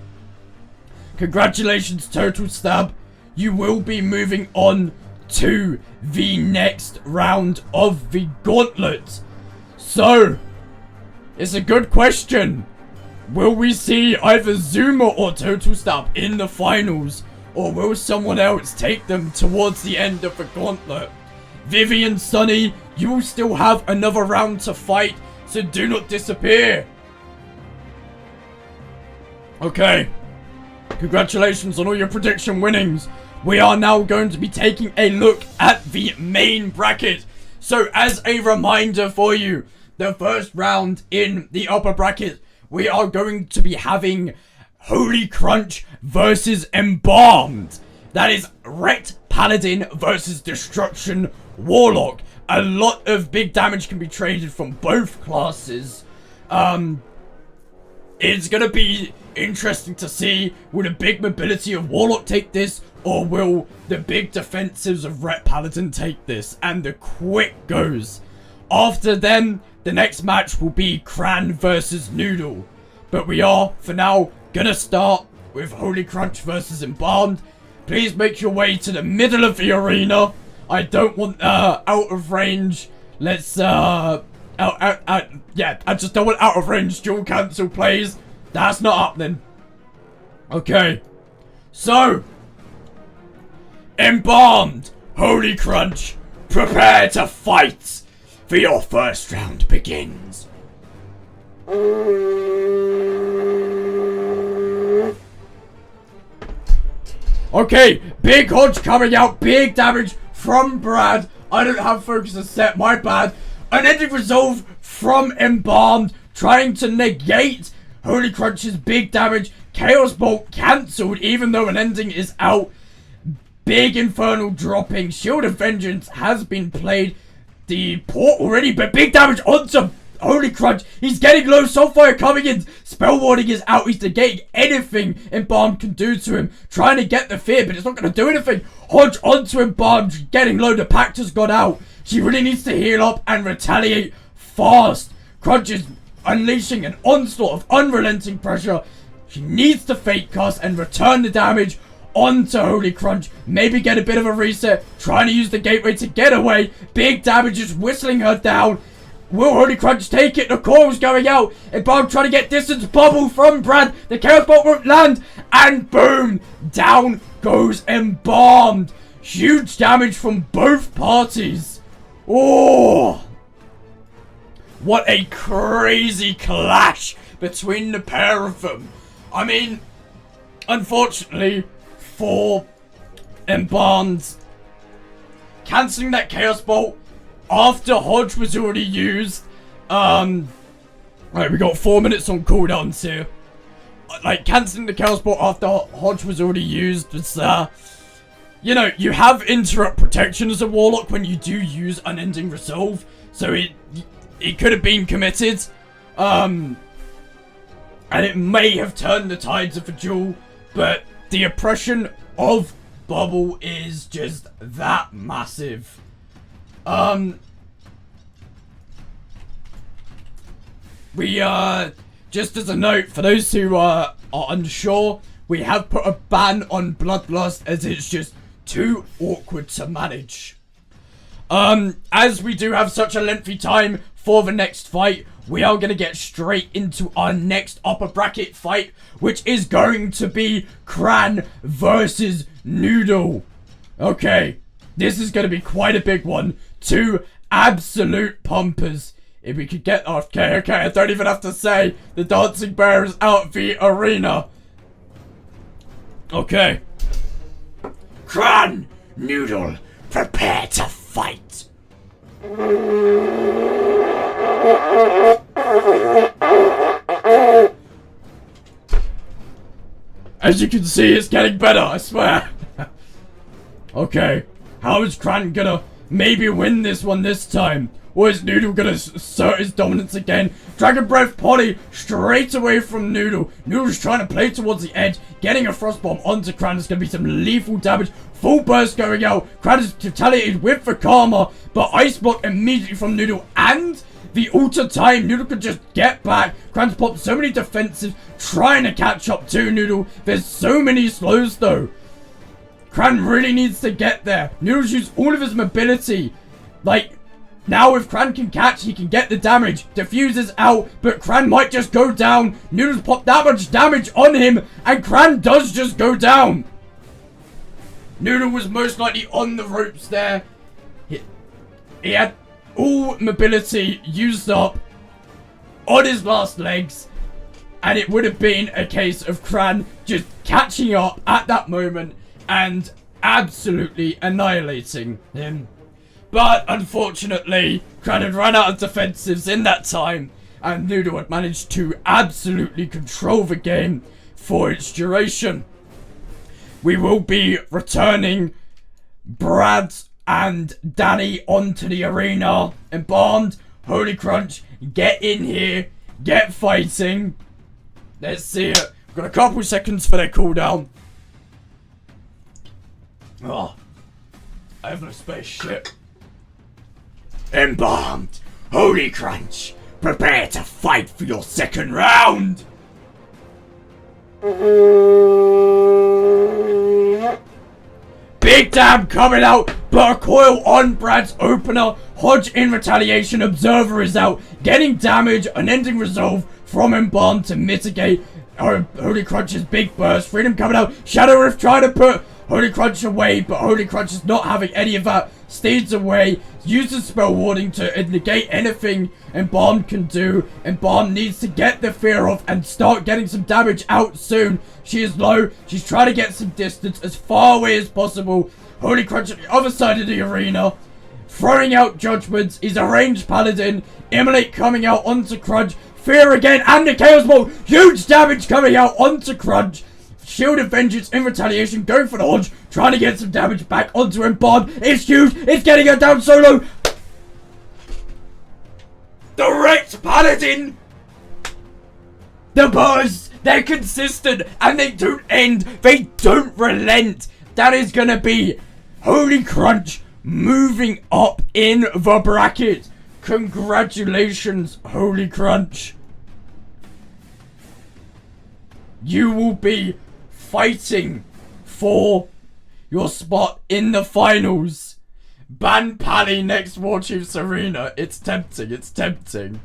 Congratulations, Total Stab. You will be moving on to the next round of the gauntlet. So, it's a good question. Will we see either Zuma or Total Stab in the finals? Or will someone else take them towards the end of the gauntlet? Vivi and Sunny, you will still have another round to fight, so do not disappear. Okay. Congratulations on all your prediction winnings. We are now going to be taking a look at the main bracket. So as a reminder for you, the first round in the upper bracket, we are going to be having Holy Crunch versus Embalmed. That is Wrecked Paladin versus Destruction Warlock. A lot of big damage can be traded from both classes. It's gonna be interesting to see, will the big mobility of Warlock take this, or will the big defensives of Wrecked Paladin take this? And the quick goes. After them, the next match will be Cran versus Noodle. But we are, for now, gonna start with Holy Crunch versus Embalmed. Please make your way to the middle of the arena. I don't want, out of range. Let's, yeah, I just don't want out of range dual cancel plays. That's not happening. Okay. So, Embalmed, Holy Crunch, prepare to fight. For your first round begins. Okay, Big Hodge coming out, big damage from Brad. I don't have focuses set, my bad. Unending Resolve from Embalmed, trying to negate Holy Crunch's big damage. Chaos Bolt cancelled, even though an ending is out. Big Infernal dropping. Shield of Vengeance has been played. The port already, but big damage onto Holy Crunch. He's getting low. Soulfire coming in. Spell Warding is out. He's negating anything Embalmed can do to him. Trying to get the fear, but it's not going to do anything. Hodge onto Embalmed. Getting low. The pact has got out. She really needs to heal up and retaliate fast. Crunch is unleashing an onslaught of unrelenting pressure. She needs to Fate Cast and return the damage onto Holy Crunch. Maybe get a bit of a reset. Trying to use the gateway to get away. Big damage is whistling her down. Will Holy Crunch take it? The coil's going out. Embalmed trying to get distance. Bubble from Brad. The Chaos Bolt won't land. And boom. Down goes Embalmed. Huge damage from both parties. Oh. What a crazy clash between the pair of them. I mean, unfortunately for Embalmed, cancelling that Chaos Bolt after Hodge was already used. Right, we got 4 minutes on cooldowns here. Like, cancelling the Chaos Bolt after Hodge was already used was, you know, you have interrupt protection as a Warlock when you do use Unending Resolve, so it could have been committed, and it may have turned the tides of the duel, but the oppression of Bubble is just that massive. Just as a note, for those who are unsure, we have put a ban on Bloodlust as it's just too awkward to manage. As we do have such a lengthy time for the next fight, we are going to get straight into our next upper bracket fight, which is going to be Cran versus Noodle. Okay, this is going to be quite a big one. Two absolute pumpers. If we could get... Okay, I don't even have to say the Dancing Bear is out of the arena. Okay. Cran, Noodle, prepare to fight. As you can see, it's getting better, I swear. Okay, how is Cran gonna maybe win this one this time? Or is Noodle gonna assert his dominance again? Dragon Breath Poly straight away from Noodle. Noodle's trying to play towards the edge. Getting a Frost Bomb onto Cran is gonna be some lethal damage. Full burst going out. Cran is retaliated with the Karma. But Ice Block immediately from Noodle. And the Alter Time. Noodle could just get back. Cran's popped so many defensives. Trying to catch up to Noodle. There's so many slows though. Cran really needs to get there. Noodle's used all of his mobility. Like... Now if Cran can catch, he can get the damage. Diffuses out, but Cran might just go down. Noodle's popped that much damage on him, and Cran does just go down. Noodle was most likely on the ropes there. He had all mobility used up on his last legs, and it would have been a case of Cran just catching up at that moment and absolutely annihilating him. But, unfortunately, Cran had run out of defensives in that time, and Noodle had managed to absolutely control the game for its duration. We will be returning Brad and Danny onto the arena. Embalmed, Holy Crunch, get in here, get fighting. Let's see it. We've got a couple seconds for their cooldown. Oh, I have no space, shit. Embalmed, Holy Crunch, prepare to fight for your second round! Big Dam coming out, but a coil on Brad's opener. Hodge in retaliation, Observer is out, getting damage, Unending Resolve from Embalmed to mitigate Holy Crunch's big burst. Freedom coming out, Shadow Rift trying to put Holy Crunch away, but Holy Crunch is not having any of that. Stays away, uses Spell Warding to negate anything Embalmed can do. Embalmed needs to get the fear off and start getting some damage out soon. She is low, she's trying to get some distance as far away as possible. Holy Crunch at the other side of the arena, throwing out Judgments. He's a ranged Paladin. Immolate coming out onto Crunch. Fear again, and the Chaos Ball. Huge damage coming out onto Crunch. Shield of Vengeance in retaliation, going for the Hodge, trying to get some damage back onto Embalmed. It's huge, it's getting her down so low. The Wrecked Paladin! The bars, they're consistent, and they don't end, they don't relent. That is gonna be Holy Crunch moving up in the bracket. Congratulations, Holy Crunch. You will be fighting for your spot in the finals. Ban Pally next Warchief's arena. It's tempting, it's tempting.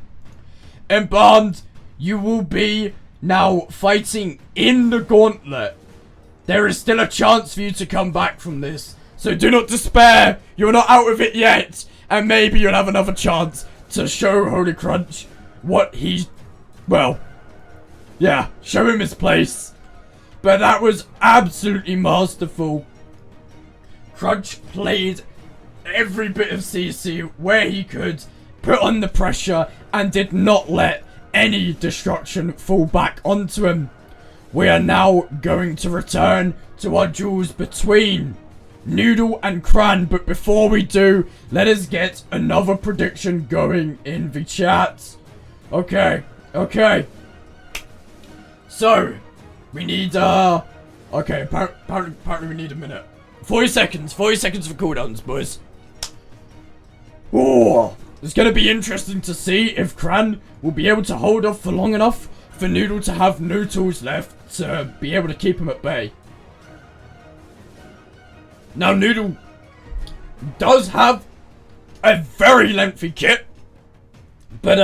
Embalmed, you will be now fighting in the gauntlet. There is still a chance for you to come back from this, so do not despair. You're not out of it yet, and maybe you'll have another chance to show Holy Crunch what he... well, yeah, show him his place. But that was absolutely masterful. Crunch played every bit of CC where he could, put on the pressure, and did not let any destruction fall back onto him. We are now going to return to our duels between Noodle and Cran. But before we do, let us get another prediction going in the chat. Okay. So, we need, okay, apparently we need a minute. 40 seconds for cooldowns, boys. Oh, it's gonna be interesting to see if Cran will be able to hold off for long enough for Noodle to have no tools left to be able to keep him at bay. Now, Noodle does have a very lengthy kit, but,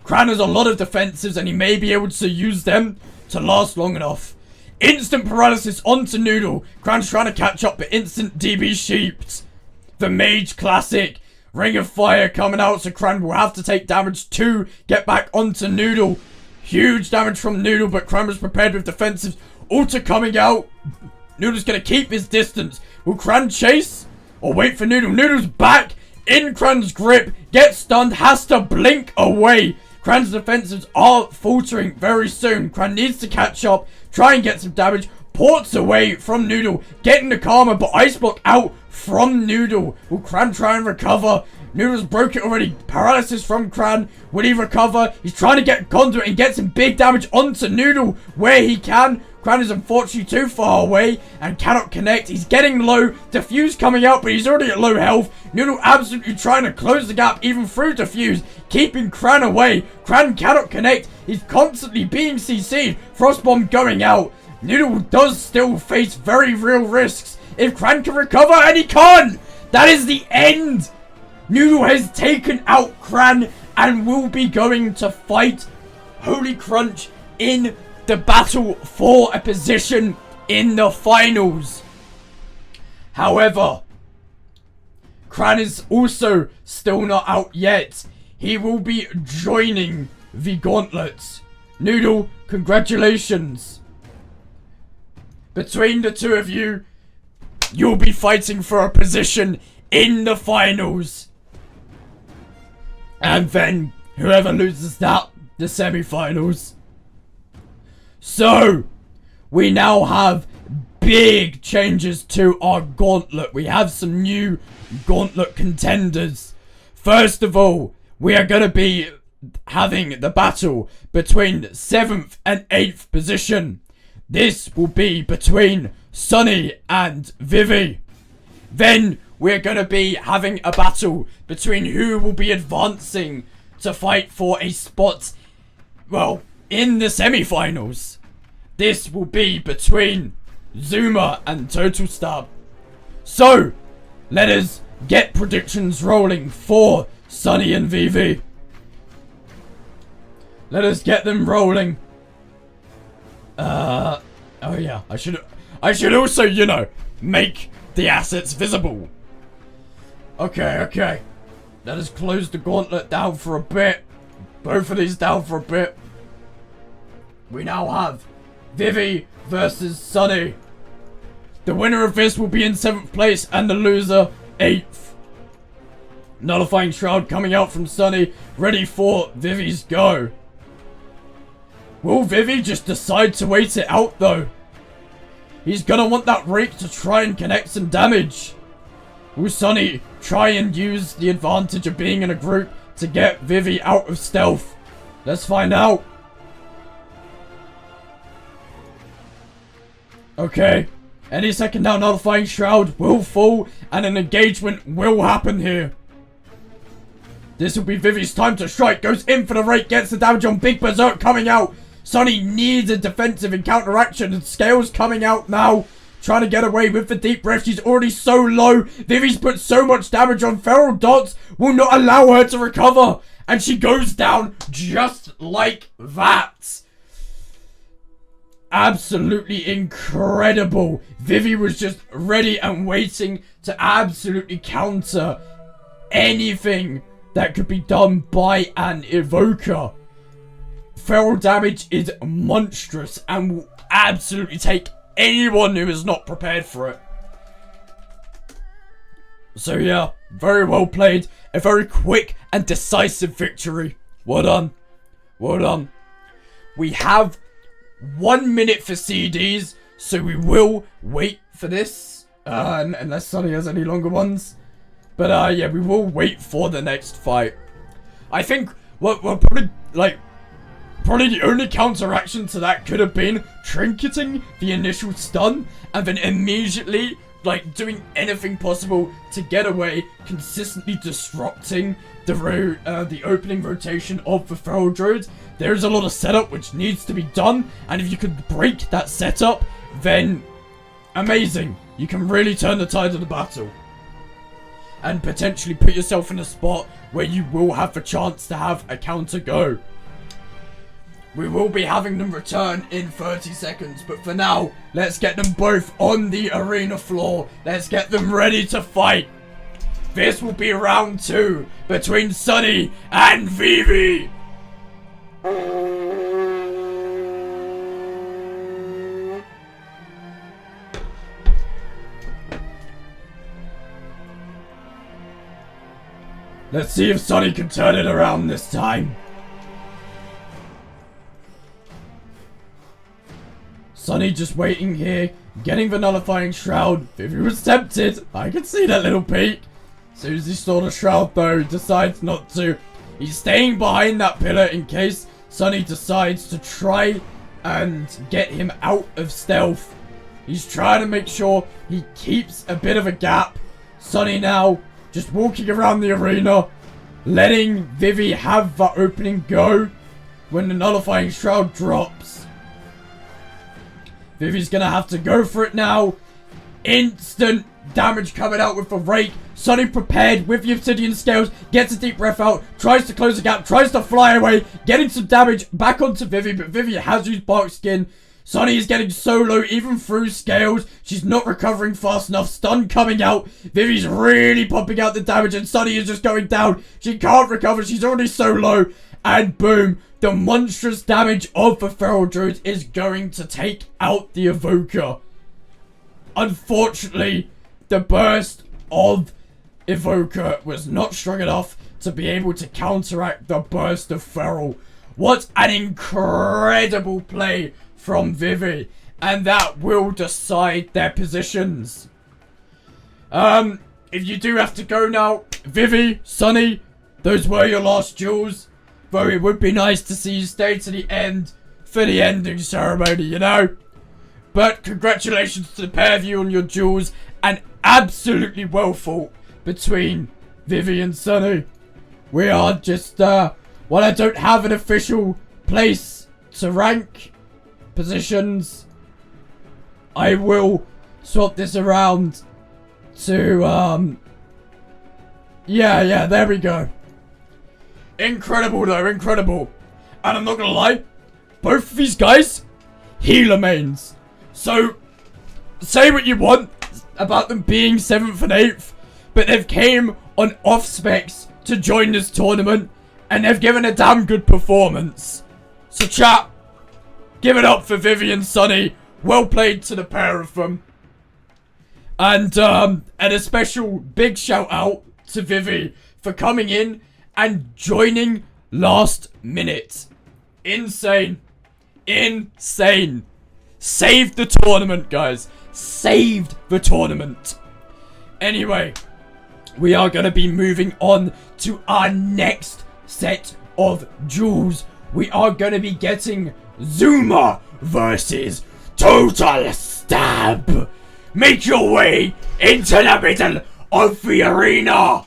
Cran has a lot of defensives and he may be able to use them to last long enough. Instant paralysis onto Noodle. Cran's trying to catch up, but instant DB sheeped. The Mage Classic. Ring of Fire coming out, so Cran will have to take damage to get back onto Noodle. Huge damage from Noodle, but Cran was prepared with defensives. Alter coming out. Noodle's going to keep his distance. Will Cran chase or wait for Noodle? Noodle's back in Cran's grip. Gets stunned, has to blink away. Cran's defensives are faltering very soon. Cran needs to catch up, try and get some damage. Ports away from Noodle, getting the Karma, but Ice Block out from Noodle. Will Cran try and recover? Noodle's broke it already. Paralysis from Cran. Will he recover? He's trying to get Conduit and get some big damage onto Noodle where he can. Cran is unfortunately too far away and cannot connect. He's getting low. Diffuse coming out, but he's already at low health. Noodle absolutely trying to close the gap even through Diffuse, keeping Cran away. Cran cannot connect. He's constantly being CC'd. Frostbomb going out. Noodle does still face very real risks. If Cran can recover, and he can't! That is the end! Noodle has taken out Cran and will be going to fight Holy Crunch in the battle for a position in the finals. However, Cran is also still not out yet. He will be joining the Gauntlet. Noodle, congratulations. Between the two of you, you'll be fighting for a position in the finals. And then, whoever loses that, the semi-finals. So, we now have big changes to our Gauntlet. We have some new Gauntlet contenders. First of all, we are going to be having the battle between 7th and 8th position. This will be between Sunny and Vivi. Then we're going to be having a battle between who will be advancing to fight for a spot, well, in the semi-finals. This will be between Zuma and Total Stab. So, let us get predictions rolling for Sunny and Vivi. Let us get them rolling. Oh yeah, I should also, you know, make the assets visible. Okay. Let us close the Gauntlet down for a bit. Both of these down for a bit. We now have Vivi versus Sunny. The winner of this will be in 7th place and the loser 8th. Nullifying Shroud coming out from Sunny, ready for Vivi's go. Will Vivi just decide to wait it out though? He's gonna want that rake to try and connect some damage. Will Sunny try and use the advantage of being in a group to get Vivi out of stealth? Let's find out. Okay. Any second now, Nullifying Shroud will fall and an engagement will happen here. This will be Vivi's time to strike. Goes in for the rake, gets the damage on Big Berserk coming out. Sunny needs a defensive and counteraction, and Scales coming out now. Trying to get away with the deep breath. She's already so low. Vivi's put so much damage on. Feral Dots will not allow her to recover. And she goes down just like that. Absolutely incredible. Vivi was just ready and waiting to absolutely counter anything that could be done by an evoker. Feral damage is monstrous and will absolutely take anyone who is not prepared for it. So yeah, very well played. A very quick and decisive victory. Well done. Well done. We have 1 minute for CDs, so we will wait for this. Unless Sunny has any longer ones. But yeah, we will wait for the next fight. I think what we'll probably, probably the only counteraction to that could have been trinketing the initial stun and then immediately, doing anything possible to get away, consistently disrupting the opening rotation of the Feral Druid. There is a lot of setup which needs to be done, and if you could break that setup, then amazing. You can really turn the tide of the battle. And potentially put yourself in a spot where you will have the chance to have a counter go. We will be having them return in 30 seconds, but for now, let's get them both on the arena floor. Let's get them ready to fight. This will be round 2 between Sunny and Vivi. Let's see if Sunny can turn it around this time. Sunny just waiting here, getting the nullifying shroud. Vivi was tempted. I can see that little peek. As soon as he saw the shroud though, he decides not to. He's staying behind that pillar in case Sunny decides to try and get him out of stealth. He's trying to make sure he keeps a bit of a gap. Sunny now just walking around the arena, letting Vivi have the opening go when the nullifying shroud drops. Vivi's gonna have to go for it now. Instant damage coming out with the rake. Sunny prepared with the obsidian scales, gets a deep breath out, tries to close the gap, tries to fly away, getting some damage back onto Vivi, but Vivi has used bark skin. Sunny is getting so low, even through scales. She's not recovering fast enough. Stun coming out. Vivi's really pumping out the damage, and Sunny is just going down. She can't recover. She's already so low. And boom, the monstrous damage of the Feral Druid is going to take out the Evoker. Unfortunately, the burst of Evoker was not strong enough to be able to counteract the burst of Feral. What an incredible play from Vivi, and that will decide their positions. If you do have to go now, Vivi, Sunny, those were your last duels. Though it would be nice to see you stay to the end for the ending ceremony, you know? But congratulations to the pair of you on your duels, and absolutely well fought between Vivi and Sunny. We are just, while I don't have an official place to rank positions, I will swap this around to, yeah, there we go. Incredible though, incredible. And I'm not gonna lie, both of these guys, healer mains. So, say what you want about them being 7th and 8th, but they've came on off specs to join this tournament, and they've given a damn good performance. So chat, give it up for Vivi and Sunny. Well played to the pair of them. And a special big shout out to Vivi for coming in and joining last minute. Insane. Insane. Saved the tournament, guys. Saved the tournament. Anyway, we are going to be moving on to our next set of duels. We are going to be getting Zuma versus Total Stab. Make your way into the middle of the arena.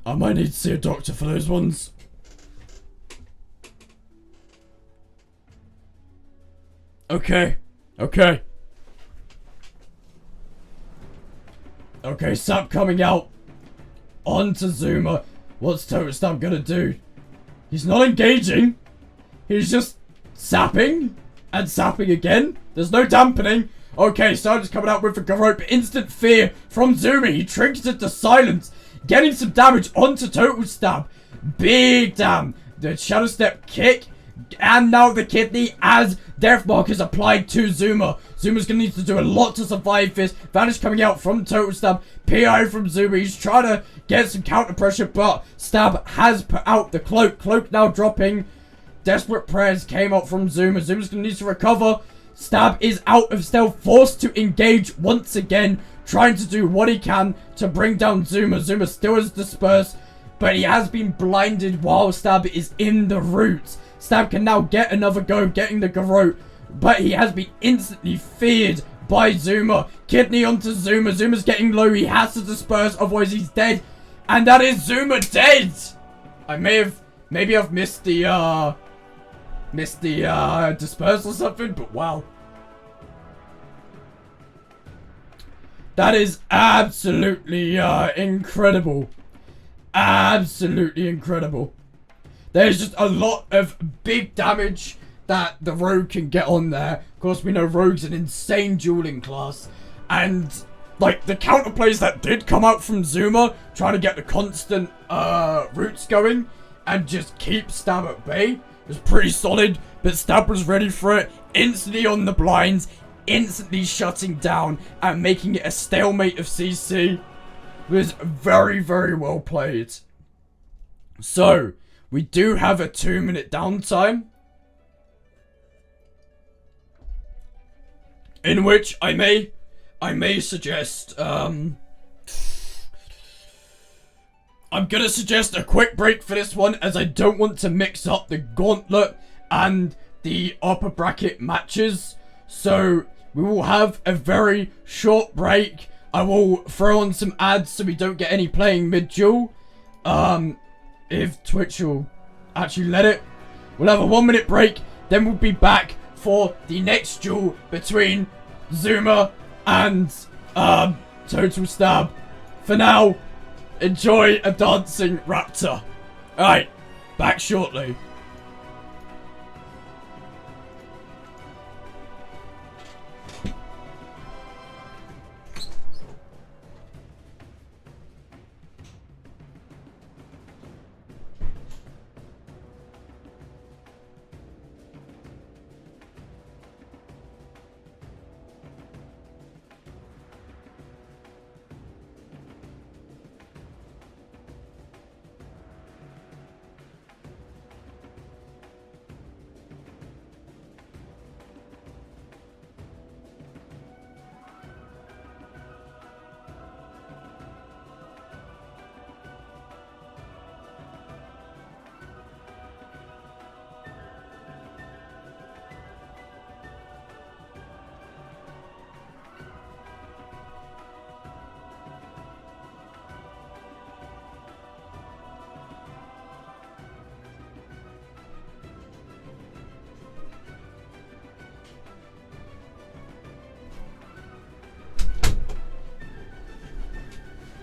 I might need to see a doctor for those ones. Okay. Okay, Sap coming out onto Zuma. What's Total Stab gonna do? He's not engaging. He's just sapping and sapping again. There's no dampening. Okay, Sarge's coming out with a Garrote. Instant fear from Zuma. He trinketed to silence, getting some damage onto Total Stab. Big damn. The Shadow Step kick And now the kidney as Deathmark is applied to Zuma. Zuma's gonna need to do a lot to survive this. Vanish coming out from Total Stab. PI from Zuma. He's trying to get some counter pressure, but Stab has put out the cloak. Cloak now dropping. Desperate prayers came out from Zuma. Zuma's gonna need to recover. Stab is out of stealth, forced to engage once again, trying to do what he can to bring down Zuma. Zuma still is dispersed, but he has been blinded while Stab is in the roots. Stab can now get another go, getting the garrote, but he has been instantly feared by Zuma. Kidney onto Zuma. Zuma's getting low. He has to disperse, otherwise he's dead. And that is Zuma dead. Maybe I've missed the disperse or something, but wow. That is absolutely incredible. Absolutely incredible. There's just a lot of big damage that the rogue can get on there. Of course, we know rogue's an insane dueling class. And, like, the counterplays that did come out from Zuma, trying to get the constant roots going and just keep Stab at bay, was pretty solid. But Stab was ready for it, instantly on the blinds, instantly shutting down and making it a stalemate of CC. It was very, very well played. So, we do have a 2-minute downtime, in which I may suggest, I'm gonna suggest a quick break for this one, as I don't want to mix up the gauntlet and the upper bracket matches. So we will have a very short break. I will throw on some ads so we don't get any playing mid-duel. If Twitch will actually let it. We'll have a 1-minute break, then we'll be back for the next duel between Zuma and Total Stab. For now, enjoy a dancing raptor. Alright, back shortly.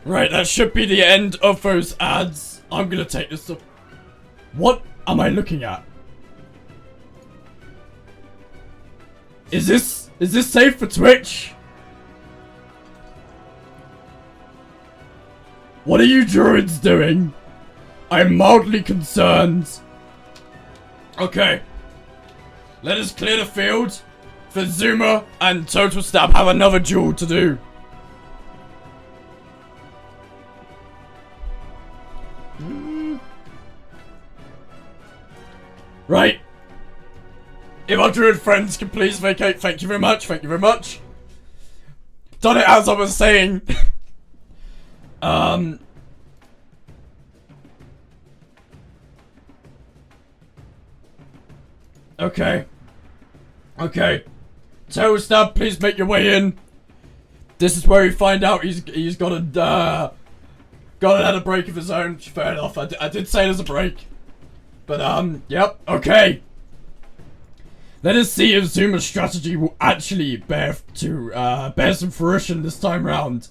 Right, that should be the end of those ads. I'm gonna take this up. What am I looking at? Is this safe for Twitch? What are you druids doing? I'm mildly concerned. Okay. Let us clear the field for Zuma and Total Stab have another duel to do. Right. If our druid friends can please vacate, thank you very much, thank you very much. Done it as I was saying. Okay. Okay. Total Stab, please make your way in. This is where we find out he's got a break of his own. Fair enough, I did say there's a break. But, yep, okay. Let us see if Zuma's strategy will actually bear some fruition this time round.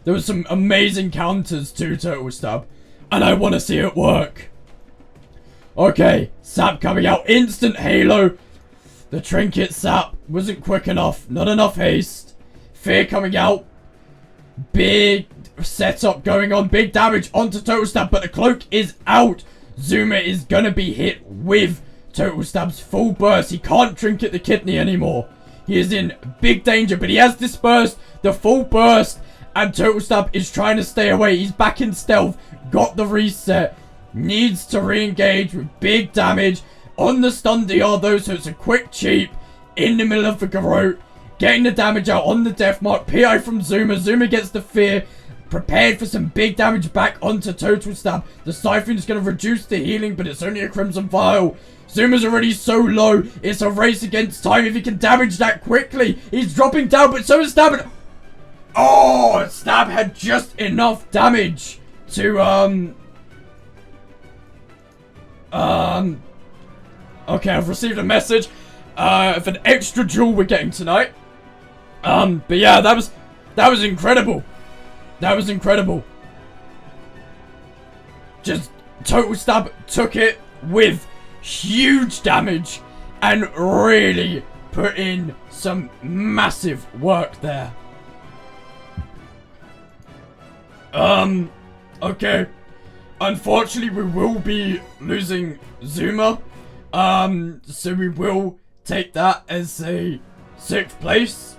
There were some amazing counters to Total Stab, and I want to see it work. Okay, Sap coming out, instant Halo. The Trinket Sap wasn't quick enough, not enough haste. Fear coming out. Big setup going on, big damage onto Total Stab, but the cloak is out. Zuma is gonna be hit with Total Stab's full burst. He can't trinket the kidney anymore. He is in big danger, but he has dispersed the full burst, and Total Stab is trying to stay away. He's back in stealth, got the reset, needs to re-engage with big damage on the stun DR though, so it's a quick cheap in the middle of the garrote, getting the damage out on the death mark. PI from Zuma. Zuma gets the fear, prepared for some big damage back onto Total Stab. The Siphon is going to reduce the healing, but it's only a Crimson Vial. Zuma's already so low. It's a race against time. If he can damage that quickly, he's dropping down, but so is Stab. Oh, Stab had just enough damage to, okay, I've received a message, of an extra duel we're getting tonight. But yeah, that was incredible. That was incredible. Just, Total Stab took it with huge damage and really put in some massive work there. Okay. Unfortunately, we will be losing Zuma. So we will take that as a 6th place.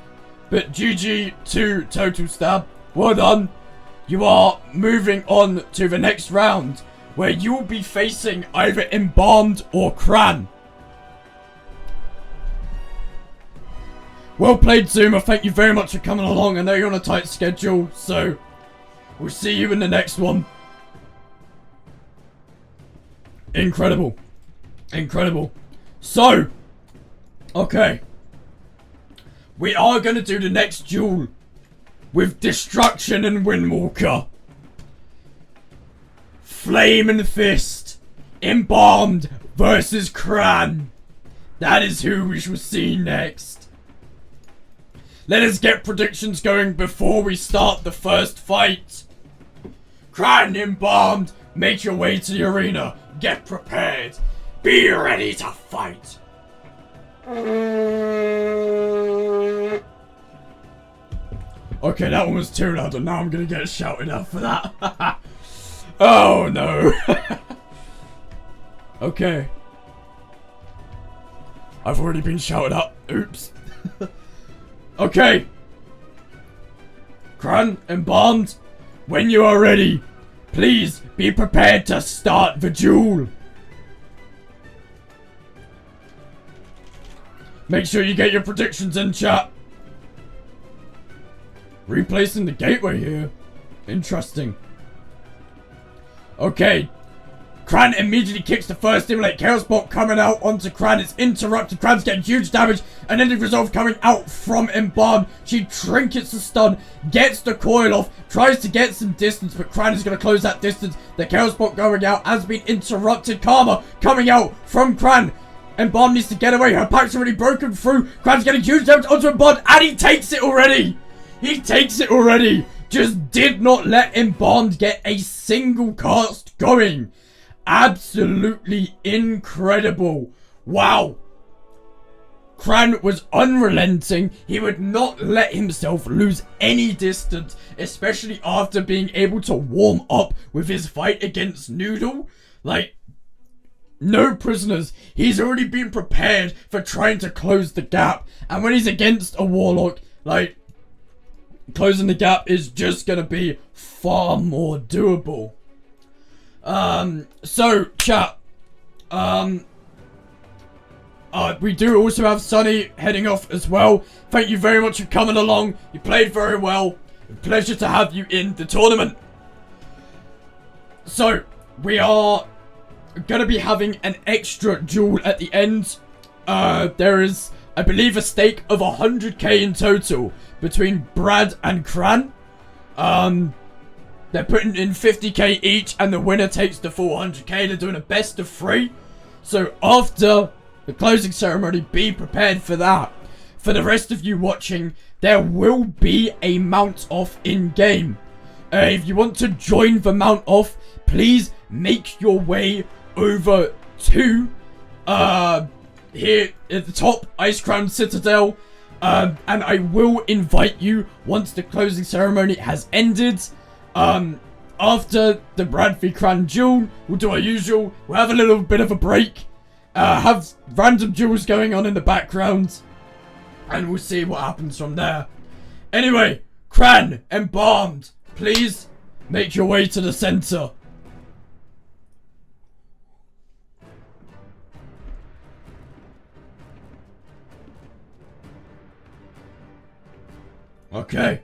But GG to Total Stab. Well done. You are moving on to the next round, where you will be facing either Embalmed or Kran. Well played, Zuma. Thank you very much for coming along. I know you're on a tight schedule, so we'll see you in the next one. Incredible. Incredible. So, okay. We are going to do the next duel with Destruction and Windwalker. Flame and Fist. Embalmed versus Kran. That is who we shall see next. Let us get predictions going before we start the first fight. Kran, Embalmed, make your way to the arena. Get prepared. Be ready to fight. Okay, that one was too loud, and now I'm gonna get shouted at for that. Oh no. Okay. I've already been shouted at. Oops. Okay. Kran, Embalmed, when you are ready, please be prepared to start the duel. Make sure you get your predictions in, chat. Replacing the gateway here. Interesting. Okay. Kran immediately kicks the first stimulate. Chaos Bolt coming out onto Kran. It's interrupted. Kran's getting huge damage. And then the resolve coming out from Embalmed. She trinkets the stun. Gets the coil off. Tries to get some distance. But Kran is going to close that distance. The Chaos Bolt going out has been interrupted. Karma coming out from Kran. Embalmed needs to get away. Her pack's already broken through. Kran's getting huge damage onto Embalmed. And he takes it already. He takes it already. Just did not let Embalmed get a single cast going. Absolutely incredible. Wow. Kran was unrelenting. He would not let himself lose any distance, especially after being able to warm up with his fight against Noodle. Like, no prisoners. He's already been prepared for trying to close the gap. And when he's against a Warlock, like, closing the gap is just gonna be far more doable. So, chat, we do also have Sunny heading off as well. Thank you very much for coming along. You played very well. A pleasure to have you in the tournament. So, we are gonna be having an extra duel at the end. There is, I believe, a stake of 100k in total between Brad and Kran. They're putting in 50k each, and the winner takes the full 100k. They're doing a best of 3. So after the closing ceremony, be prepared for that. For the rest of you watching, there will be a mount off in game. If you want to join the mount off, please make your way over to here at the top, Ice Crown Citadel. And I will invite you once the closing ceremony has ended. After the Brad v Kran duel, we'll do our usual. We'll have a little bit of a break. have random duels going on in the background. And we'll see what happens from there. Anyway, Cran, embalmed. Please make your way to the center. Okay.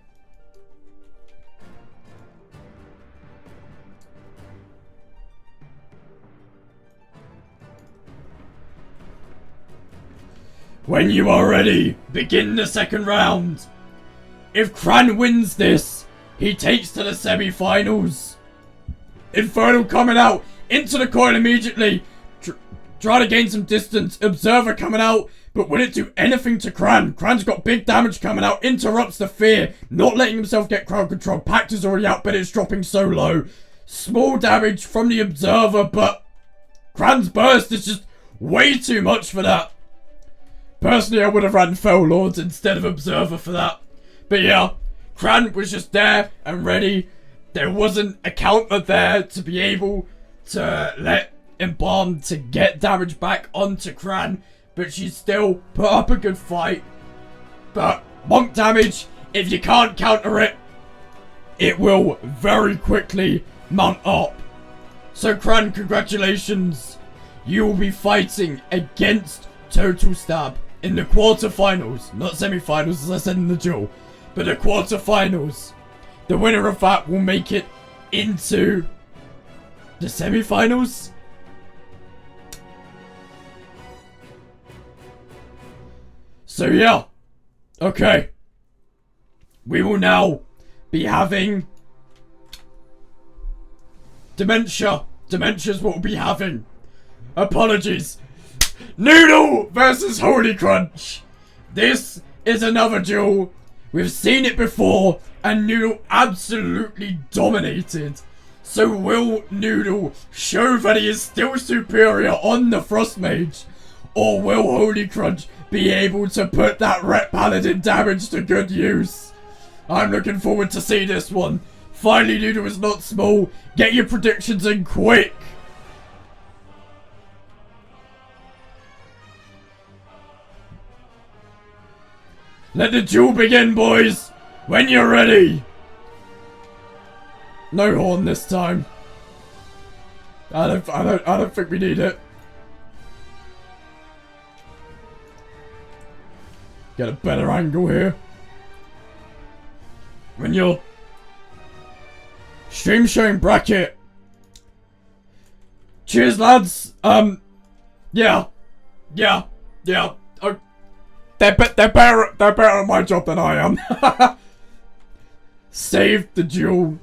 When you are ready, begin the second round. If Cran wins this, he takes to the semi-finals. Infernal coming out into the coin immediately. Try to gain some distance. Observer coming out, but will it do anything to Cran? Cran's got big damage coming out. Interrupts the fear. Not letting himself get crowd control. Pact is already out, but it's dropping so low. Small damage from the Observer, but Cran's burst is just way too much for that. Personally, I would have ran Fell Lords instead of Observer for that. But yeah, Cran was just there and ready. There wasn't a counter there to be able to let Embalm to get damage back onto Cran. But she still put up a good fight. But monk damage, if you can't counter it, it will very quickly mount up. So Cran, congratulations. You will be fighting against Total Stab in the quarterfinals. Not semi-finals as I said in the duel. But the quarterfinals. The winner of that will make it into the semi-finals. So yeah. Okay. We will now be having Dementia. Dementia's what we'll be having. Apologies. Noodle versus Holy Crunch. This is another duel. We've seen it before, and Noodle absolutely dominated. So will Noodle show that he is still superior on the Frost Mage? Or will Holy Crunch be able to put that Ret Paladin damage to good use? I'm looking forward to see this one. Finally, Noodle is not small. Get your predictions in quick. Let the duel begin, boys. When you're ready. No horn this time. I don't think we need it. Get a better angle here. When you're stream showing bracket. Cheers, lads. Yeah. They're better at my job than I am. Save the duel.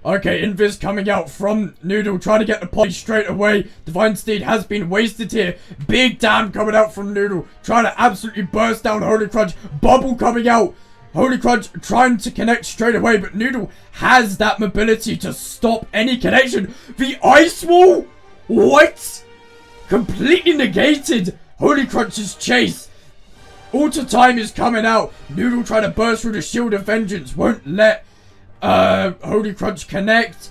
Okay, Invis coming out from Noodle, trying to get the poly straight away. Divine Steed has been wasted here. Big damn coming out from Noodle, trying to absolutely burst down Holy Crunch. Bubble coming out. Holy Crunch trying to connect straight away, but Noodle has that mobility to stop any connection. The Ice Wall? What? Completely negated Holy Crunch's chase. Alter Time is coming out. Noodle trying to burst through the Shield of Vengeance. Won't let Holy Crunch connect.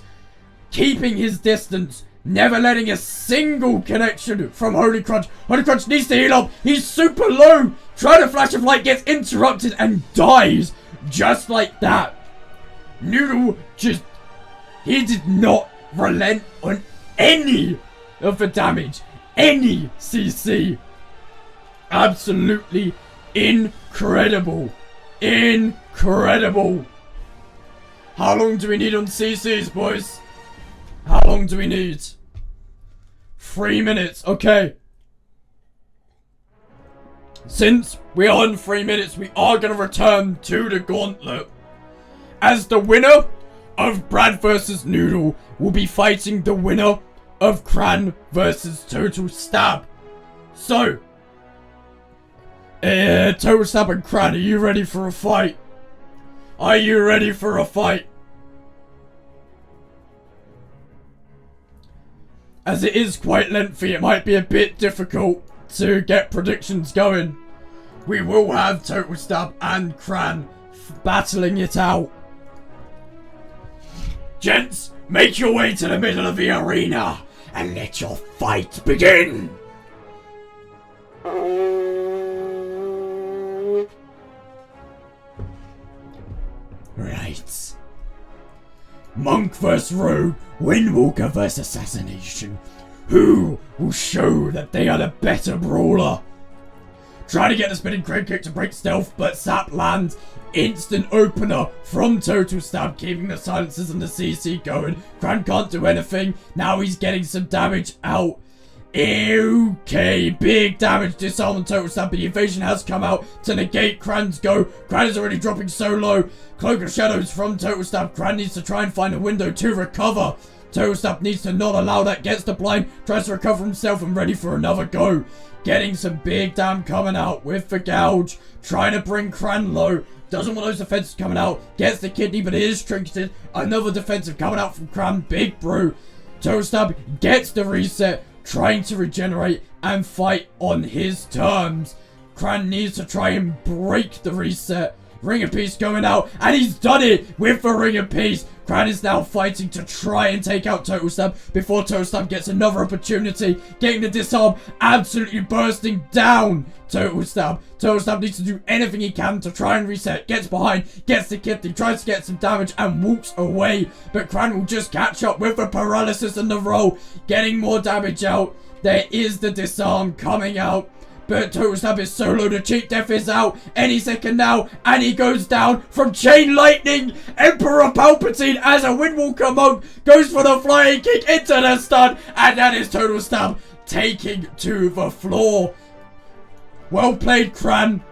Keeping his distance. Never letting a single connection from Holy Crunch. Holy Crunch needs to heal up. He's super low. Trying to Flash of Light, gets interrupted and dies. Just like that. Noodle just... He did not relent on any of the damage. Any CC. Absolutely incredible. Incredible. How long do we need on CCs, boys? How long do we need? 3 minutes. Okay. Since we are on 3 minutes, we are going to return to the gauntlet. As the winner of Brad versus Noodle will be fighting the winner of Cran versus Total Stab. So, Total Stab and Cran, are you ready for a fight? Are you ready for a fight? As it is quite lengthy, it might be a bit difficult to get predictions going. We will have Total Stab and Cran battling it out. Gents, make your way to the middle of the arena and let your fight begin. Right. Monk vs. Rogue, Windwalker vs. Assassination. Who will show that they are the better brawler? Try to get the spinning crane kick to break stealth, but Sap lands. Instant opener from Total Stab, keeping the silences and the CC going. Cran can't do anything. Now he's getting some damage out. Okay, big damage, disarm and Total Stab, but the evasion has come out to negate Cran's go. Cran is already dropping so low. Cloak of Shadows from Total Stab. Cran needs to try and find a window to recover. Total Stab needs to not allow that, gets the blind, tries to recover himself and ready for another go. Getting some big damn coming out with the gouge, trying to bring Cran low. Doesn't want those defenses coming out, gets the kidney but it is trinketed. Another defensive coming out from Cran, big brew. Total Stab gets the reset, trying to regenerate and fight on his terms. Cran needs to try and break the reset. Ring of Peace going out, and he's done it with the Ring of Peace. Cran is now fighting to try and take out Total Stab before Total Stab gets another opportunity. Getting the disarm, absolutely bursting down Total Stab. Total Stab needs to do anything he can to try and reset. Gets behind, gets the kidney, tries to get some damage and walks away. But Cran will just catch up with the paralysis and the roll. Getting more damage out. There is the disarm coming out. But Total Stab is so low, the cheat death is out any second now, and he goes down from Chain Lightning. Emperor Palpatine as a Windwalker monk goes for the flying kick into the stun, and that is Total Stab taking to the floor. Well played, Cran.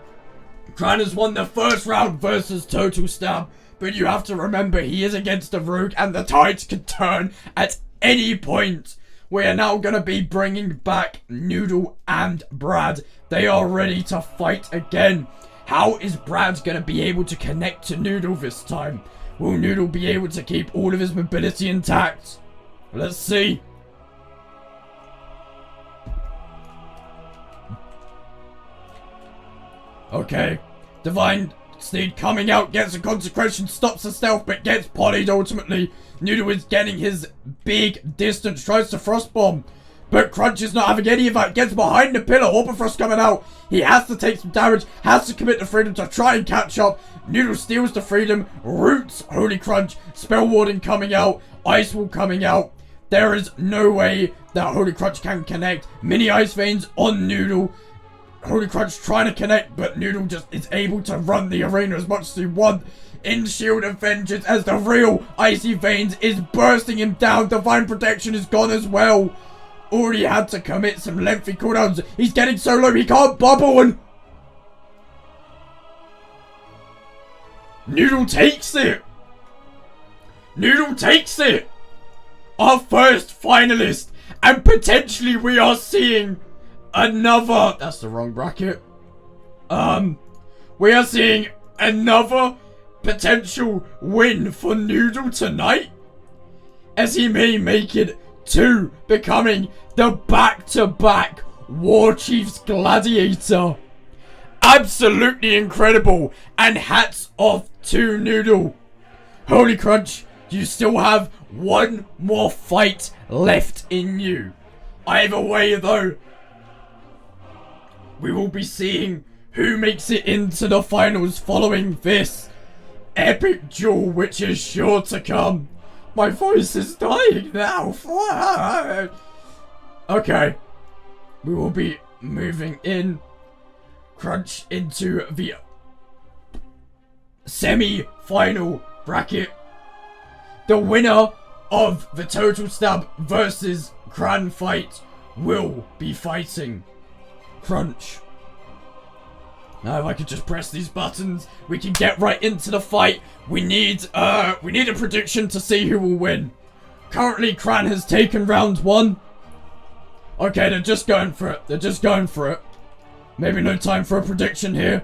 Cran has won the first round versus Total Stab, but you have to remember he is against a rogue and the tides can turn at any point. We are now going to be bringing back Noodle and Brad. They are ready to fight again. How is Brad going to be able to connect to Noodle this time? Will Noodle be able to keep all of his mobility intact? Let's see. Okay. Divine Steed coming out, gets a consecration, stops the stealth, but gets polyed ultimately. Noodle is getting his big distance, tries to frost bomb, but Crunch is not having any of that, gets behind the pillar, Orber Frost coming out. He has to take some damage, has to commit to freedom to try and catch up. Noodle steals the freedom, roots Holy Crunch, Spell Warden coming out, Ice Wall coming out. There is no way that Holy Crunch can connect. Mini Ice Veins on Noodle. Holy Crunch trying to connect, but Noodle just is able to run the arena as much as he wants. In Shield of Vengeance as the real Icy Veins is bursting him down. Divine Protection is gone as well. Already had to commit some lengthy cooldowns. He's getting so low he can't bubble, and Noodle takes it. Noodle takes it. Our first finalist, and potentially we are seeing another, that's the wrong bracket. We are seeing another potential win for Noodle tonight, as he may make it to becoming the back-to-back Warchief's Gladiator. Absolutely incredible, and hats off to Noodle. Holy Crunch, you still have one more fight left in you. Either way though, we will be seeing who makes it into the finals following this epic duel, which is sure to come. My voice is dying now. Okay. We will be moving in. Crunch into the semi-final bracket. The winner of the Total Stab versus Cran fight will be fighting Crunch. Now if I could just press these buttons, we can get right into the fight. We need a prediction to see who will win. Currently, Cran has taken round 1. Okay, they're just going for it. They're just going for it. Maybe no time for a prediction here.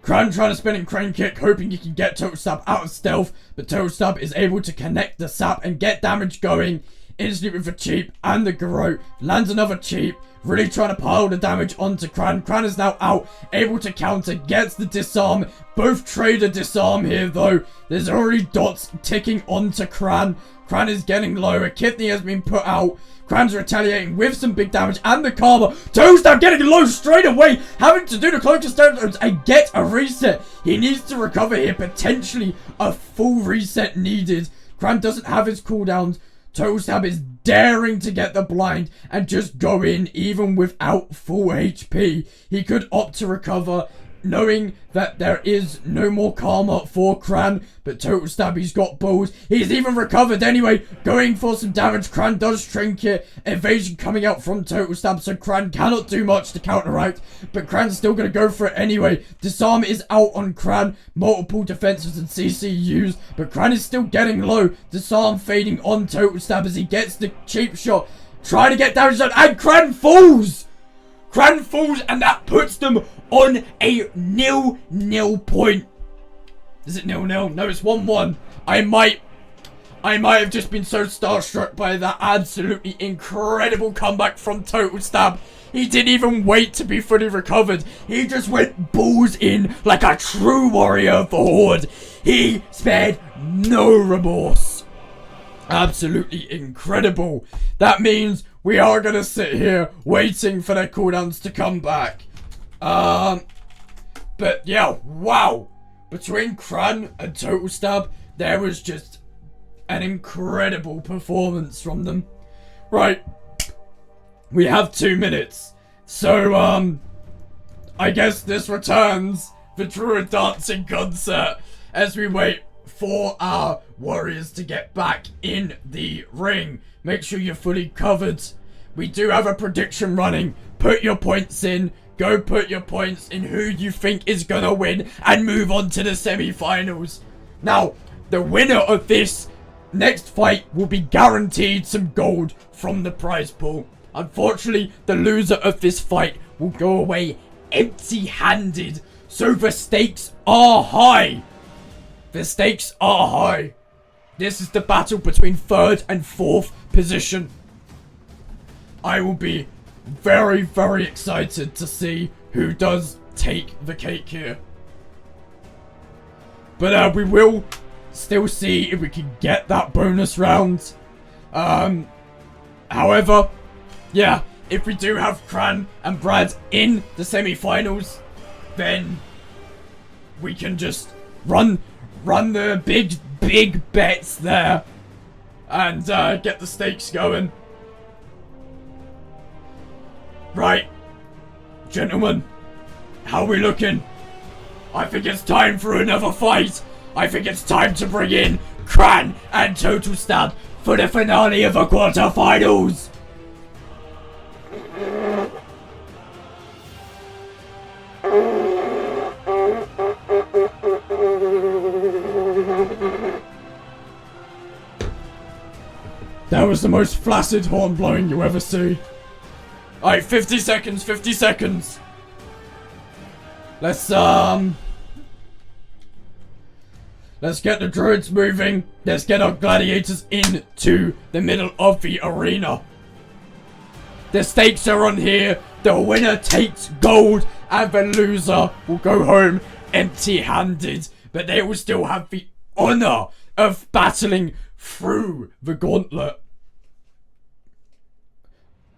Cran trying to spin in crane kick, hoping he can get Total Stab out of stealth, but Total Stab is able to connect the sap and get damage going. Instantly with the cheap and the Garrote. Lands another cheap. Really trying to pile the damage onto Cran. Cran is now out, able to counter, gets the disarm. Both trade a disarm here though. There's already dots ticking onto Cran. Cran is getting low. A kidney has been put out. Kran's retaliating with some big damage and the karma. Total Stab getting low straight away, having to do the cloak stones and get a reset. He needs to recover here, potentially a full reset needed. Kran doesn't have his cooldowns. Total Stab is daring to get the blind and just go in even without full HP. He could opt to recover, knowing that there is no more karma for Kran, but Total Stab, he's got balls. He's even recovered anyway, going for some damage. Kran does trinket, evasion coming out from Total Stab, so Kran cannot do much to counteract, but Kran's still going to go for it anyway. Disarm is out on Kran, multiple defenses and CCUs, but Kran is still getting low. Disarm fading on Total Stab as he gets the cheap shot, trying to get damage done, and Kran falls! Kran falls, and that puts them on a 0-0 point. Is it 0-0? No, it's 1-1. I might have just been so starstruck by that absolutely incredible comeback from Total Stab. He didn't even wait to be fully recovered. He just went balls in like a true warrior of the Horde. He spared no remorse. Absolutely incredible. That means we are going to sit here waiting for their cooldowns to come back. But yeah, wow. Between Kran and Total Stab, there was just an incredible performance from them. Right. We have 2 minutes. So, I guess this returns the Druid Dancing concert as we wait for our warriors to get back in the ring. Make sure you're fully covered. We do have a prediction running. Put your points in. Go put your points in who you think is gonna win and move on to the semi-finals. Now, the winner of this next fight will be guaranteed some gold from the prize pool. Unfortunately, the loser of this fight will go away empty-handed. So the stakes are high. The stakes are high. This is the battle between 3rd and 4th position. I will be very, very excited to see who does take the cake here. But we will still see if we can get that bonus round. However, yeah, if we do have Kran and Brad in the semi-finals, then we can just run the big bets there and get the stakes going. Right, gentlemen, how are we looking? I think it's time for another fight. I think it's time to bring in Kran and Total Stab for the finale of the quarterfinals. That was the most flaccid horn blowing you ever see. Alright, 50 seconds, 50 seconds. Let's get the druids moving. Let's get our gladiators into the middle of the arena. The stakes are on here. The winner takes gold and the loser will go home empty-handed. But they will still have the honor of battling through the gauntlet.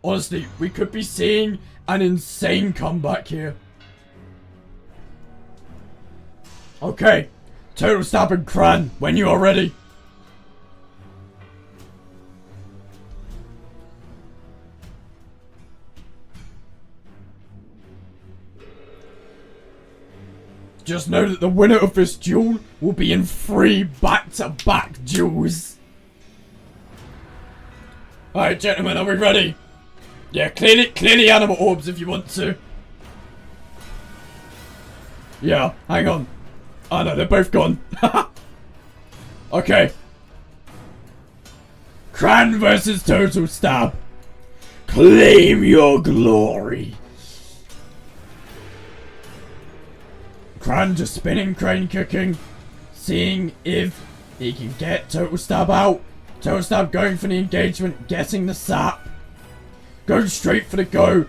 Honestly, we could be seeing an insane comeback here. Okay, Total Stab and Kran, when you are ready. Just know that the winner of this duel will be in 3 back-to-back duels. Alright, gentlemen, are we ready? Yeah, clearly animal orbs if you want to. Yeah, hang on. Oh no, they're both gone. Okay. Kran versus Total Stab. Claim your glory. Kran just spinning, crane kicking, seeing if he can get Total Stab out. Total Stab going for the engagement, getting the sap. Going straight for the go.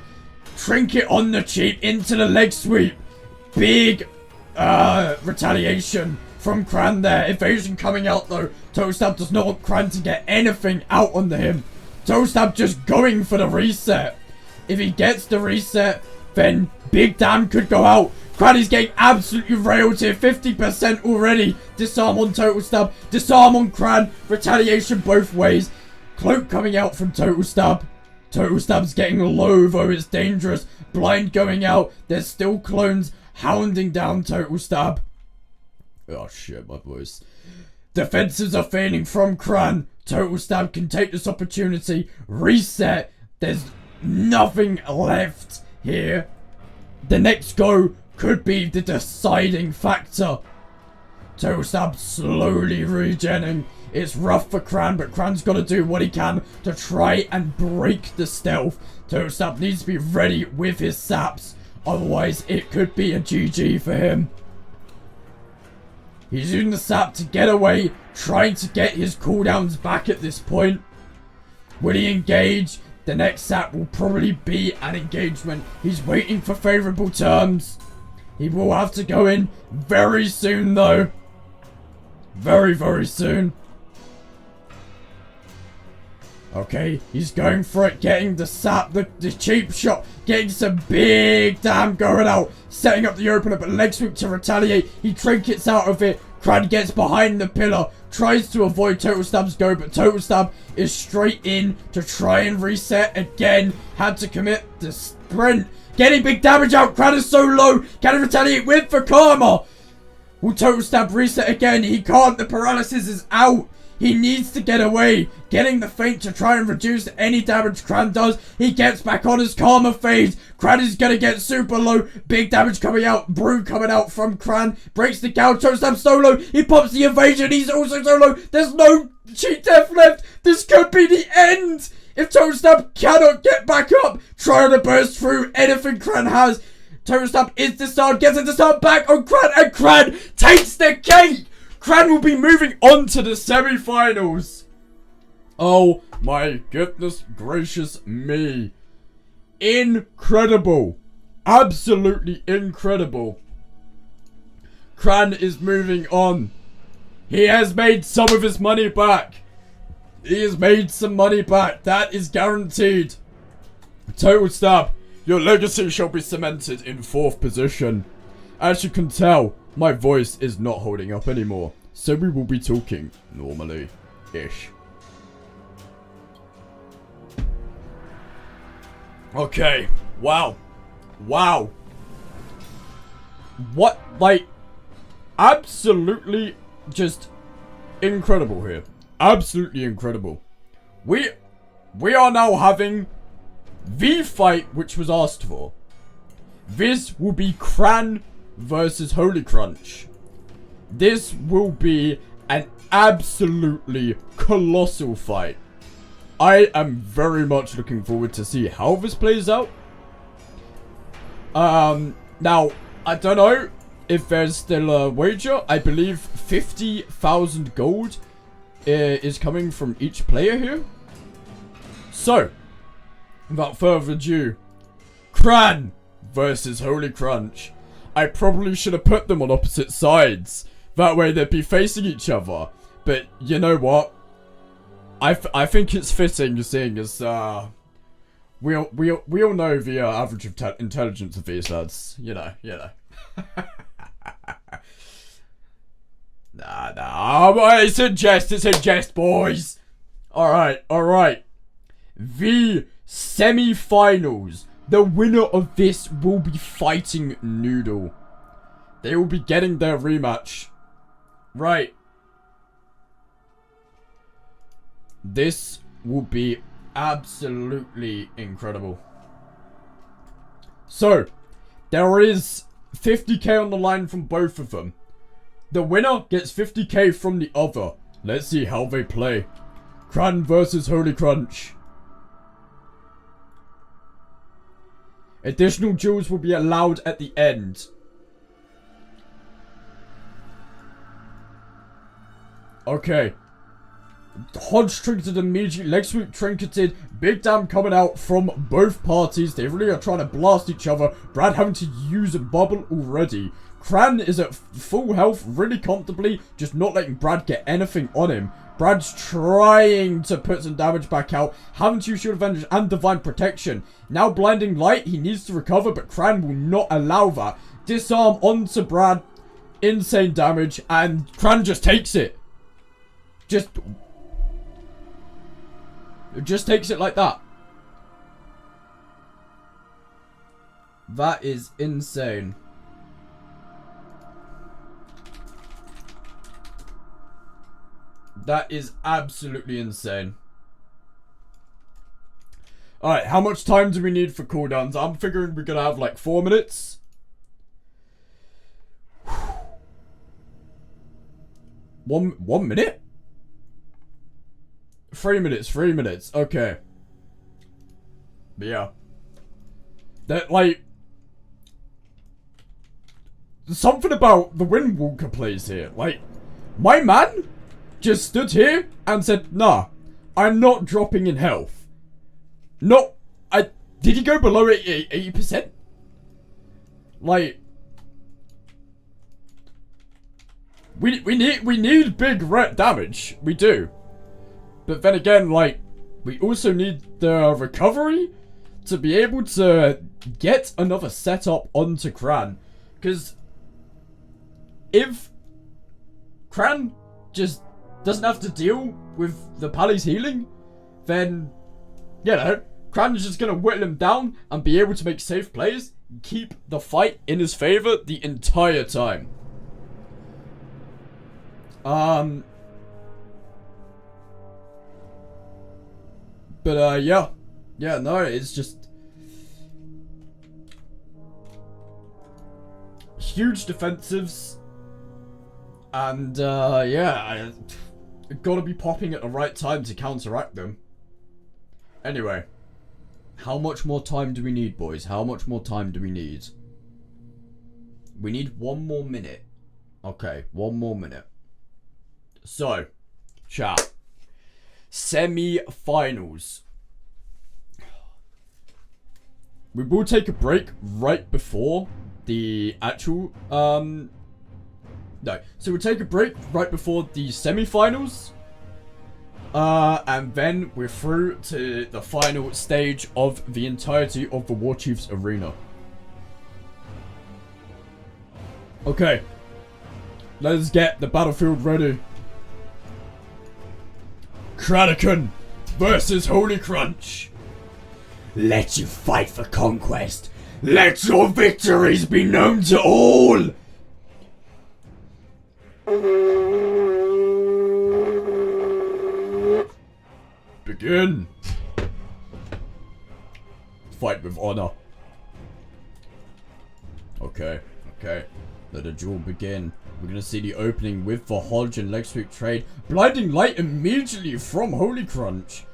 Trinket on the cheap into the leg sweep. Big retaliation from Kran there. Evasion coming out though. Total Stab does not want Kran to get anything out onto him. Toestab just going for the reset. If he gets the reset, then Big Damn could go out. Cran is getting absolutely railed here. 50% already. Disarm on Toestab. Disarm on Cran. Retaliation both ways. Cloak coming out from Toestab. Toestab's getting low, though it's dangerous. Blind going out. There's still clones hounding down Toestab. Oh shit, my voice. Defenses are failing from Cran. Toestab can take this opportunity. Reset. There's nothing left here. The next go could be the deciding factor. Toestab slowly regenning. It's rough for Cran, but Cran's got to do what he can to try and break the stealth. Toestab needs to be ready with his saps. Otherwise, it could be a GG for him. He's using the sap to get away, trying to get his cooldowns back at this point. Will he engage? The next sap will probably be an engagement. He's waiting for favourable terms. He will have to go in very soon, though. Very, very soon. Okay, he's going for it, getting the sap, the cheap shot, getting some Big Damn going out, setting up the opener, but leg sweep to retaliate. He trinkets out of it. Cran gets behind the pillar, tries to avoid Toestab's go, but Toestab is straight in to try and reset again. Had to commit the sprint, getting big damage out. Cran is so low, can he retaliate with for karma? Will Toestab reset again? He can't, the paralysis is out. He needs to get away, getting the feint to try and reduce any damage Cran does. He gets back on his karma phase. Cran is going to get super low. Big damage coming out. Brew coming out from Cran. Breaks the gouge. Toestab solo. He pops the evasion. He's also solo. There's no cheat death left. This could be the end. If Toestab cannot get back up, trying to burst through anything Cran has. Toestab is disarmed. Gets a disarm back on Cran. And Cran takes the cake. Cran will be moving on to the semi-finals. Oh my goodness gracious me. Incredible. Absolutely incredible. Cran is moving on. He has made some of his money back. He has made some money back. That is guaranteed. Toestab, your legacy shall be cemented in 4th position. As you can tell, my voice is not holding up anymore, so we will be talking normally-ish. Okay, wow. Wow. What, like, absolutely just incredible here. Absolutely incredible. We are now having the fight which was asked for. This will be Cran versus Holy Crunch. This will be an absolutely colossal fight. I am very much looking forward to see how this plays out. Now, I don't know if there's still a wager. I believe 50,000 gold is coming from each player here. So, without further ado, Cran versus Holy Crunch. I probably should have put them on opposite sides. That way they'd be facing each other. But you know what? I think it's fitting, seeing as we all know the average of intelligence of these lads. You know. Nah. It's a jest, boys. All right. The semi-finals. The winner of this will be fighting Noodle. They will be getting their rematch. Right. This will be absolutely incredible. So, there is 50k on the line from both of them. The winner gets 50k from the other. Let's see how they play. Cran versus Holy Crunch. Additional duels will be allowed at the end. Okay. Hodge trinketed immediately, leg sweep trinketed, big damn coming out from both parties. They really are trying to blast each other. Brad having to use a bubble already. Cran is at full health really comfortably, just not letting Brad get anything on him. Brad's trying to put some damage back out, having to use Shield of Vengeance and Divine Protection. Now Blinding Light, he needs to recover, but Cran will not allow that. Disarm onto Brad, insane damage, and Cran just takes it. Just takes it like that. That is insane. That is absolutely insane. Alright, how much time do we need for cooldowns? I'm figuring we're gonna have like 4 minutes. One minute? 3 minutes, 3 minutes. Okay. But yeah. That, like... something about the Windwalker plays here. Like, my man just stood here and said, nah, I'm not dropping in health. No, did he go below 80%? Like, we need big ret damage. We do. But then again, like, we also need the recovery to be able to get another setup onto Cran. Because if Cran just doesn't have to deal with the Pally's healing, then, you know, Cran is just going to whittle him down and be able to make safe plays, keep the fight in his favor the entire time. But, yeah. Yeah, no, it's just huge defensives. And, yeah, gotta be popping at the right time to counteract them. Anyway, how much more time do we need, boys? How much more time do we need? We need 1 more minute. Okay, 1 more minute. So, chat. Semi-finals. We will take a break right before the actual, no. So we'll take a break right before the semi-finals. And then we're through to the final stage of the entirety of the Warchief's arena. Okay. Let's get the battlefield ready. Kranaken versus Holy Crunch. Let you fight for conquest. Let your victories be known to all. Begin. Fight with honor. Okay. Let the duel begin. We're gonna see the opening with the Hodge and leg sweep trade. Blinding Light immediately from Holy Crunch.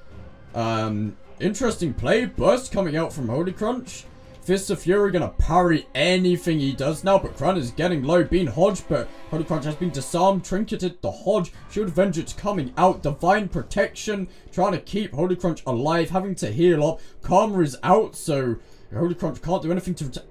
Interesting play. Burst coming out from Holy Crunch. Fists of Fury gonna parry anything he does now, but Cran is getting low, being Hodge, but Holy Crunch has been disarmed, trinketed the Hodge, Shield of Vengeance coming out, Divine Protection, trying to keep Holy Crunch alive, having to heal up, Karma is out, so Holy Crunch can't do anything to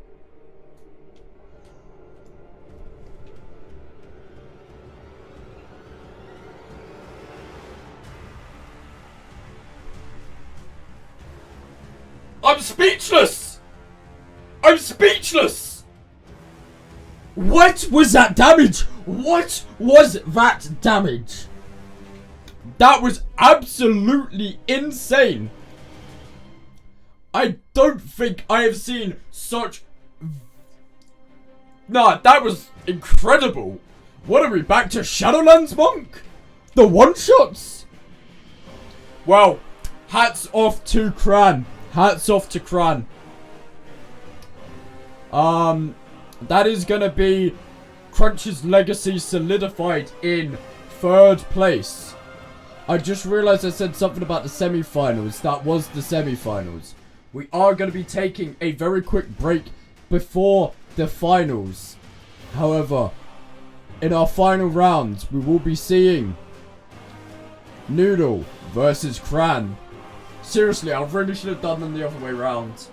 I'm speechless! I'm speechless! What was that damage? What was that damage? That was absolutely insane. I don't think I have seen such... Nah, that was incredible. What are we, back to Shadowlands, Monk? The one-shots? Well, hats off to Cran. Hats off to Cran. That is gonna be Crunch's legacy solidified in 3rd place. I just realized I said something about the semi-finals. That was the semi-finals. We are gonna be taking a very quick break before the finals. However, in our final round, we will be seeing Noodle versus Cran. Seriously, I really should have done them the other way around.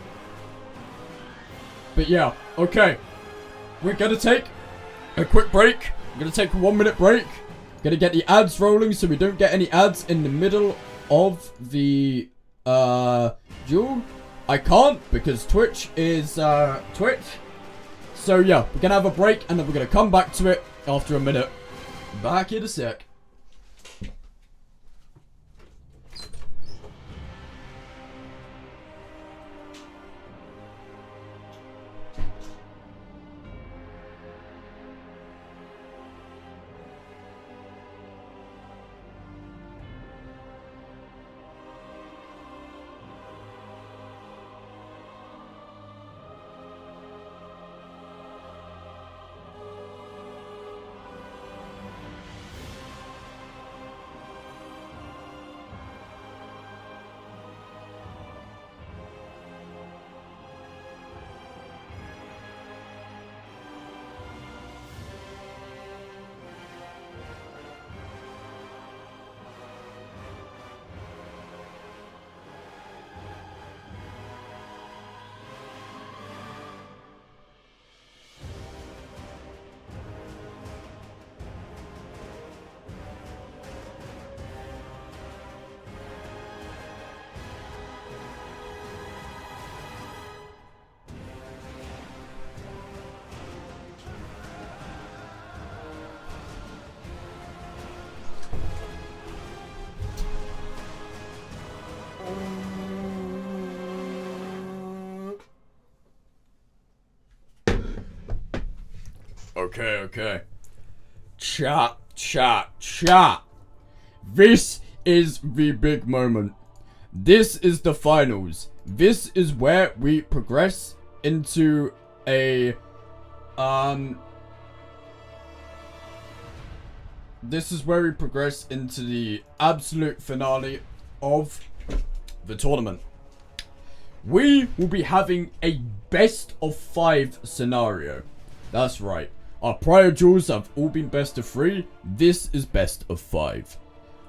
But yeah, okay. We're gonna take a quick break. I'm gonna take a 1 minute break. Gonna get the ads rolling so we don't get any ads in the middle of the duel. I can't because Twitch is Twitch. So yeah, we're gonna have a break and then we're gonna come back to it after a minute. Back in a sec. Okay. Chat. This is the big moment. This is the finals. This is where we progress into a, this is where we progress into the absolute finale of the tournament. We will be having a best of 5 scenario. That's right. Our prior duels have all been best of 3. This is best of 5.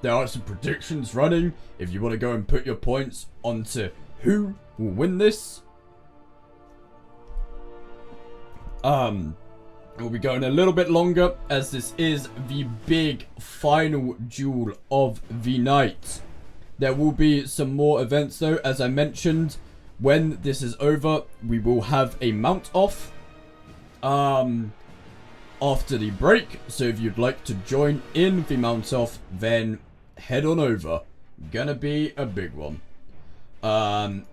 There are some predictions running. If you want to go and put your points onto who will win this. We'll be going a little bit longer as this is the big final duel of the night. There will be some more events though. As I mentioned, when this is over, we will have a mount off. After the break, so if you'd like to join in the mount off, then head on over. Gonna be a big one. And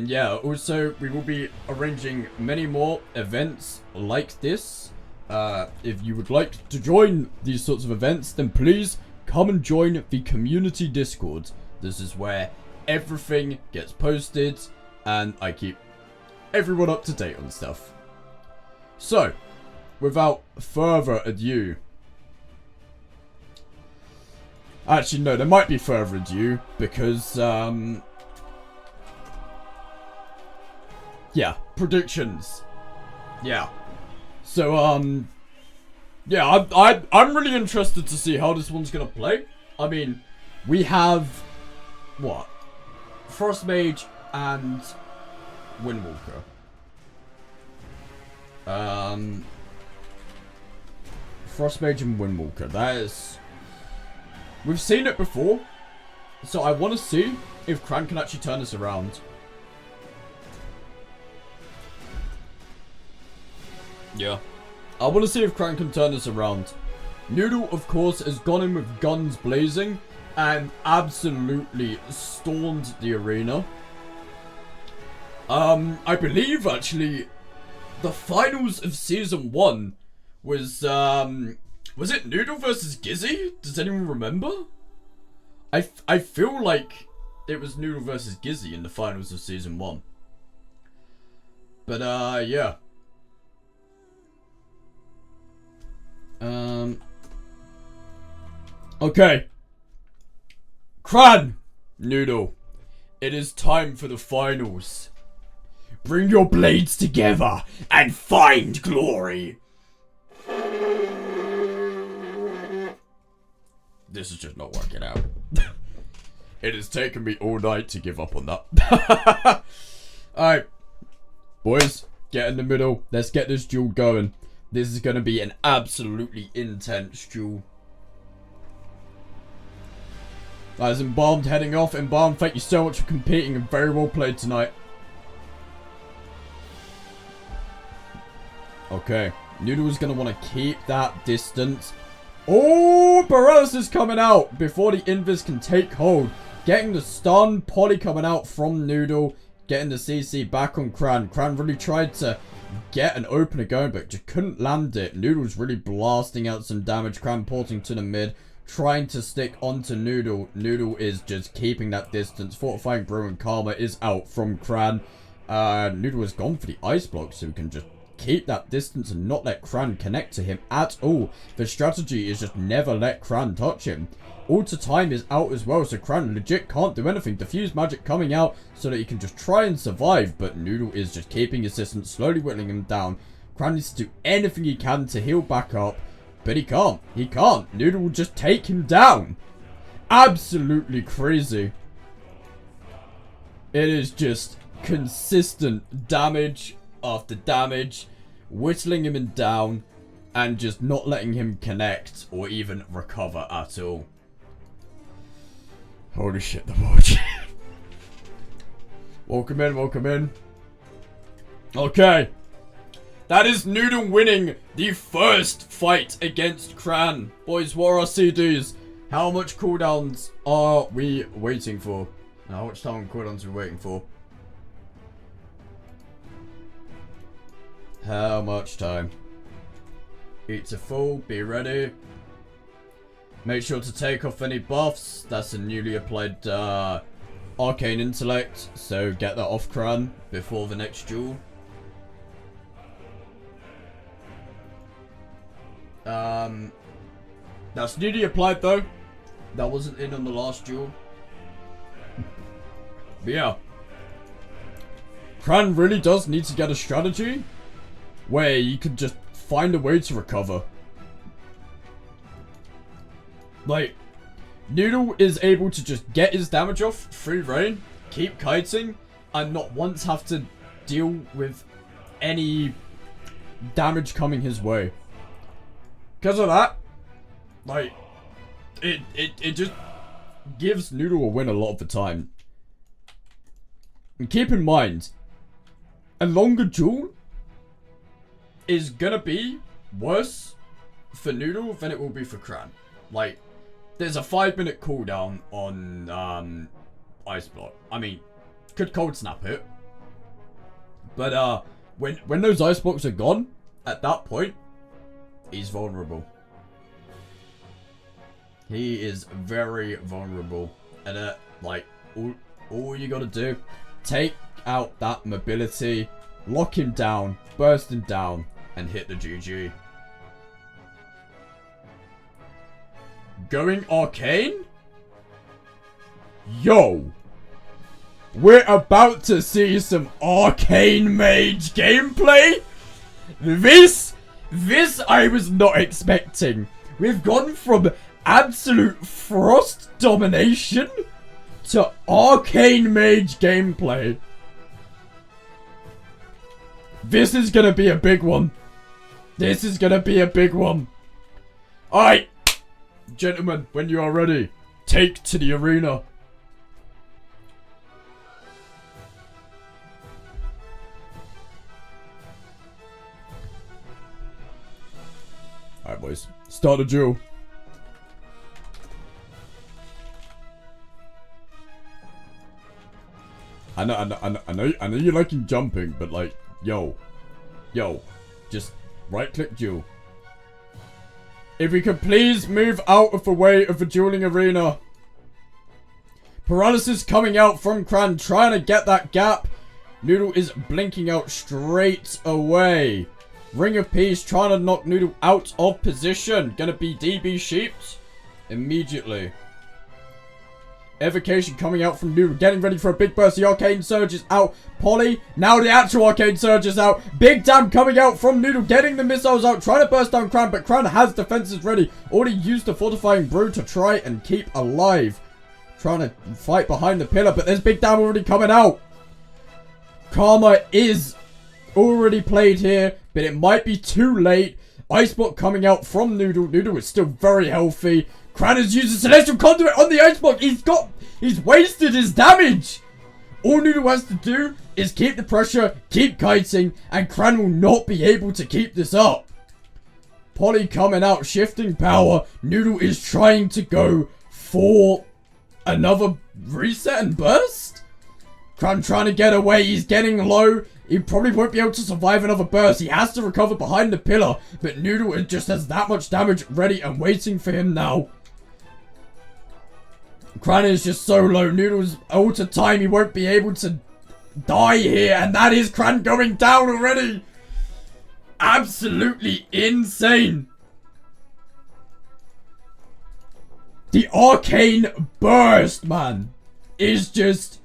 yeah, also we will be arranging many more events like this. If you would like to join these sorts of events, then please come and join the community Discord. This is where everything gets posted and I keep everyone up to date on stuff. So, without further ado. Actually, no, there might be further ado because, yeah, predictions. Yeah. So, yeah, I'm really interested to see how this one's gonna play. I mean, we have, what? Frost Mage and Windwalker. Frost Mage and Windwalker. That is... We've seen it before. So I want to see if Cran can actually turn this around. Yeah. I want to see if Cran can turn this around. Noodle, of course, has gone in with guns blazing and absolutely stormed the arena. I believe, actually, the finals of Season 1 was it Noodle versus Gizzy? Does anyone remember? I feel like it was Noodle versus Gizzy in the finals of Season 1. But, yeah. Okay. Cran! Noodle. It is time for the finals. Bring your blades together and find glory. This is just not working out. It has taken me all night to give up on that. Alright. Boys, get in the middle. Let's get this duel going. This is going to be an absolutely intense duel. Guys, Embalmed heading off. Embalmed, thank you so much for competing and very well played tonight. Okay. Noodle's going to want to keep that distance. Oh, Paralysis is coming out before the Invis can take hold. Getting the stun. Poly coming out from Noodle. Getting the CC back on Cran. Cran really tried to get an opener going, but just couldn't land it. Noodle's really blasting out some damage. Cran porting to the mid. Trying to stick onto Noodle. Noodle is just keeping that distance. Fortifying Brew and Karma is out from Cran. Noodle has gone for the ice block, so we can just keep that distance and not let Cran connect to him at all. The strategy is just never let Cran touch him. Alter Time is out as well, so Cran legit can't do anything. Diffuse Magic coming out so that he can just try and survive, but Noodle is just keeping his distance, slowly whittling him down. Cran needs to do anything he can to heal back up, but he can't. He can't. Noodle will just take him down. Absolutely crazy. It is just consistent damage after damage, whittling him down, and just not letting him connect or even recover at all. Holy shit, the Warchief. Welcome in, welcome in. Okay. That is Noodle winning the first fight against Cran. Boys, what are our CDs? How much cooldowns are we waiting for? How much time on cooldowns are we waiting for? How much time? Eat to full, be ready. Make sure to take off any buffs. That's a newly applied Arcane Intellect, so get that off Cran before the next duel. That's newly applied though. That wasn't in on the last duel. But yeah. Cran really does need to get a strategy where you can just find a way to recover. Like, Noodle is able to just get his damage off through rain, keep kiting, and not once have to deal with any damage coming his way. Because of that, like, it just gives Noodle a win a lot of the time. And keep in mind, a longer duel is gonna be worse for Noodle than it will be for Cran. Like, there's a 5-minute cooldown on Ice Block. I mean, could Cold Snap it. But when those Ice Blocks are gone, at that point, he's vulnerable. He is very vulnerable. And like, all you gotta do, take out that mobility, lock him down, burst him down, and hit the GG. Going Arcane? Yo! We're about to see some Arcane Mage gameplay? This I was not expecting. We've gone from absolute Frost domination to Arcane Mage gameplay. This is gonna be a big one. This is gonna be a big one. Alright. Gentlemen, when you are ready, take to the arena. Alright, boys. Start a duel. I know you're liking jumping, but like, yo, just right-click duel. If we could please move out of the way of the dueling arena. Paralysis coming out from Cran, trying to get that gap. Noodle is blinking out straight away. Ring of Peace trying to knock Noodle out of position. Gonna be DB sheeped immediately. Evocation coming out from Noodle. Getting ready for a big burst. The Arcane Surge is out. Poly. Now the actual Arcane Surge is out. Big Damn coming out from Noodle. Getting the missiles out. Trying to burst down Cran. But Cran has defenses ready. Already used the Fortifying Brew to try and keep alive. Trying to fight behind the pillar. But there's Big Damn already coming out. Karma is already played here. But it might be too late. Iceblock coming out from Noodle. Noodle is still very healthy. Cran has used the Celestial Conduit on the Iceblock. He's wasted his damage. All Noodle has to do is keep the pressure, keep kiting, and Cran will not be able to keep this up. Poly coming out, shifting power. Noodle is trying to go for another reset and burst. Cran trying to get away. He's getting low. He probably won't be able to survive another burst. He has to recover behind the pillar. But Noodle just has that much damage ready and waiting for him now. Cran is just so low. Noodle's out of time. He won't be able to die here. And that is Cran going down already. Absolutely insane. The Arcane Burst, man, is just...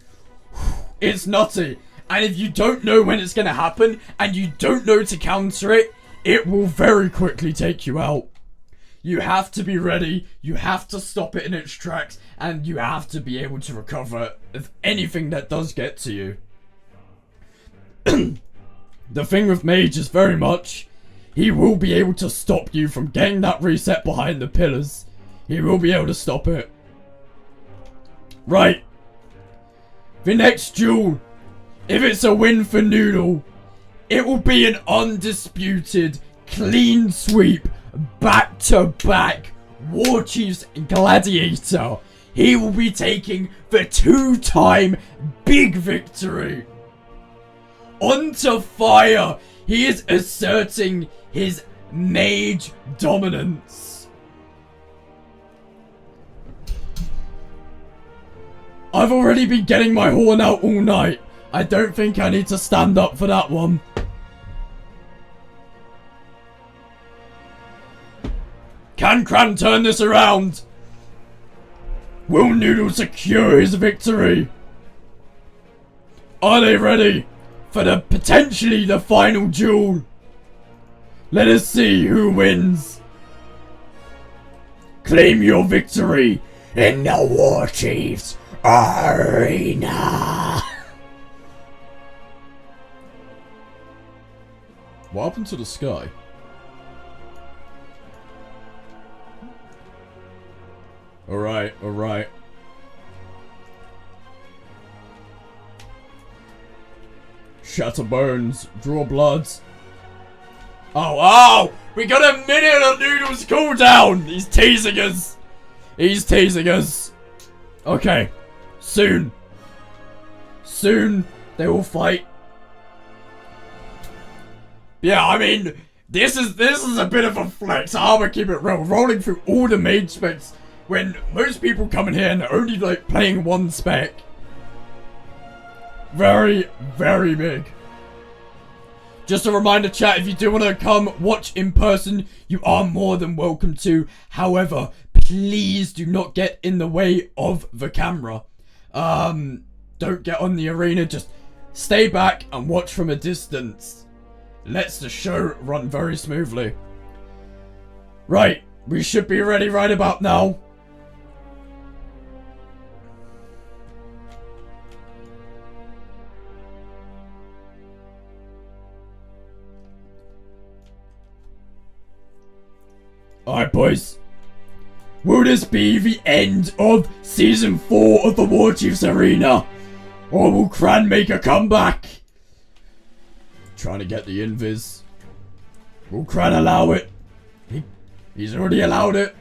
It's nutty. And if you don't know when it's going to happen, and you don't know to counter it, it will very quickly take you out. You have to be ready, you have to stop it in its tracks, and you have to be able to recover of anything that does get to you. The thing with Mage is very much, he will be able to stop you from getting that reset behind the pillars. He will be able to stop it. Right. The next duel, if it's a win for Noodle, it will be an undisputed, clean sweep, back-to-back Warchief's Gladiator. He will be taking the two-time big victory. Onto fire. He is asserting his mage dominance. I've already been getting my horn out all night. I don't think I need to stand up for that one. Can Cran turn this around? Will Noodle secure his victory? Are they ready for potentially the final duel? Let us see who wins. Claim your victory in the Warchief's arena. What happened to the sky? Alright, alright. Shatter bones, draw bloods. Oh, we got a minute of Noodle's cooldown! He's teasing us! He's teasing us! Okay, soon. Soon, they will fight. Yeah, I mean, this is a bit of a flex. I'm gonna keep it real. Rolling through all the mage specs when most people come in here and they're only like playing one spec. Very, very big. Just a reminder, chat, if you do want to come watch in person, you are more than welcome to. However, please do not get in the way of the camera. Don't get on the arena, just stay back and watch from a distance. Lets the show run very smoothly. Right, we should be ready right about now. Alright, boys. Will this be the end of Season 4 of the Warchief's Arena? Or will Cran make a comeback? Trying to get the invis. Will Cran allow it? He's already allowed it.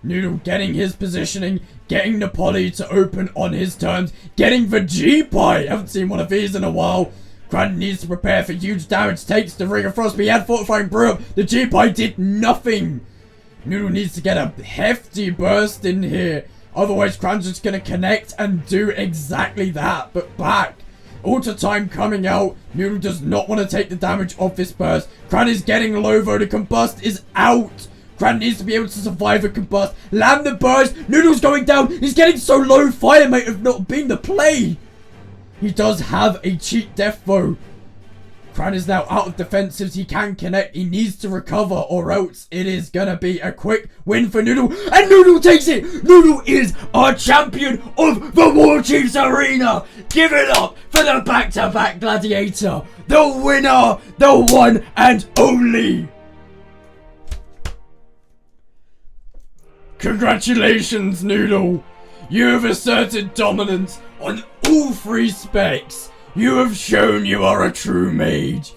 Noodle getting his positioning, getting the poly to open on his terms, getting the G-Pie. Haven't seen one of these in a while. Cran needs to prepare for huge damage. Takes the Ring of Frost, but he had Fortifying Brew up. The G-Pie did nothing. Noodle needs to get a hefty burst in here. Otherwise, Cran's just going to connect and do exactly that. But back. Ultra time coming out. Noodle does not want to take the damage of this burst. Cran is getting low though. The combust is out. Cran needs to be able to survive a combust. Land the burst. Noodle's going down. He's getting so low. Fire might have not been the play. He does have a cheat death though. Cran is now out of defensives. He can connect. He needs to recover or else it is gonna be a quick win for Noodle. And Noodle takes it. Noodle is our champion of the Warchief's arena. Give it up for the back-to-back gladiator. The winner. The one and only. Congratulations, Noodle. You have asserted dominance on all 3 specs. You have shown you are a true mage.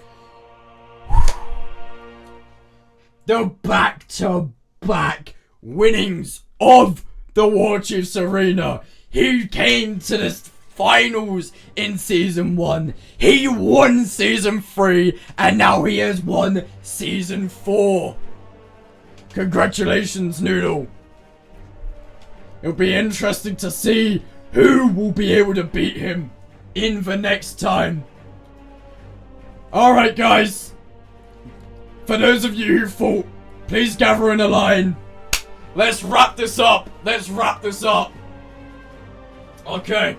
The back-to-back winnings of the Warchief's arena. He came to the finals in Season 1. He won Season 3. And now he has won Season 4. Congratulations, Noodle. It'll be interesting to see who will be able to beat him in the next time. Alright guys, for those of you who fought, please gather in a line. Let's wrap this up. Let's wrap this up. Okay.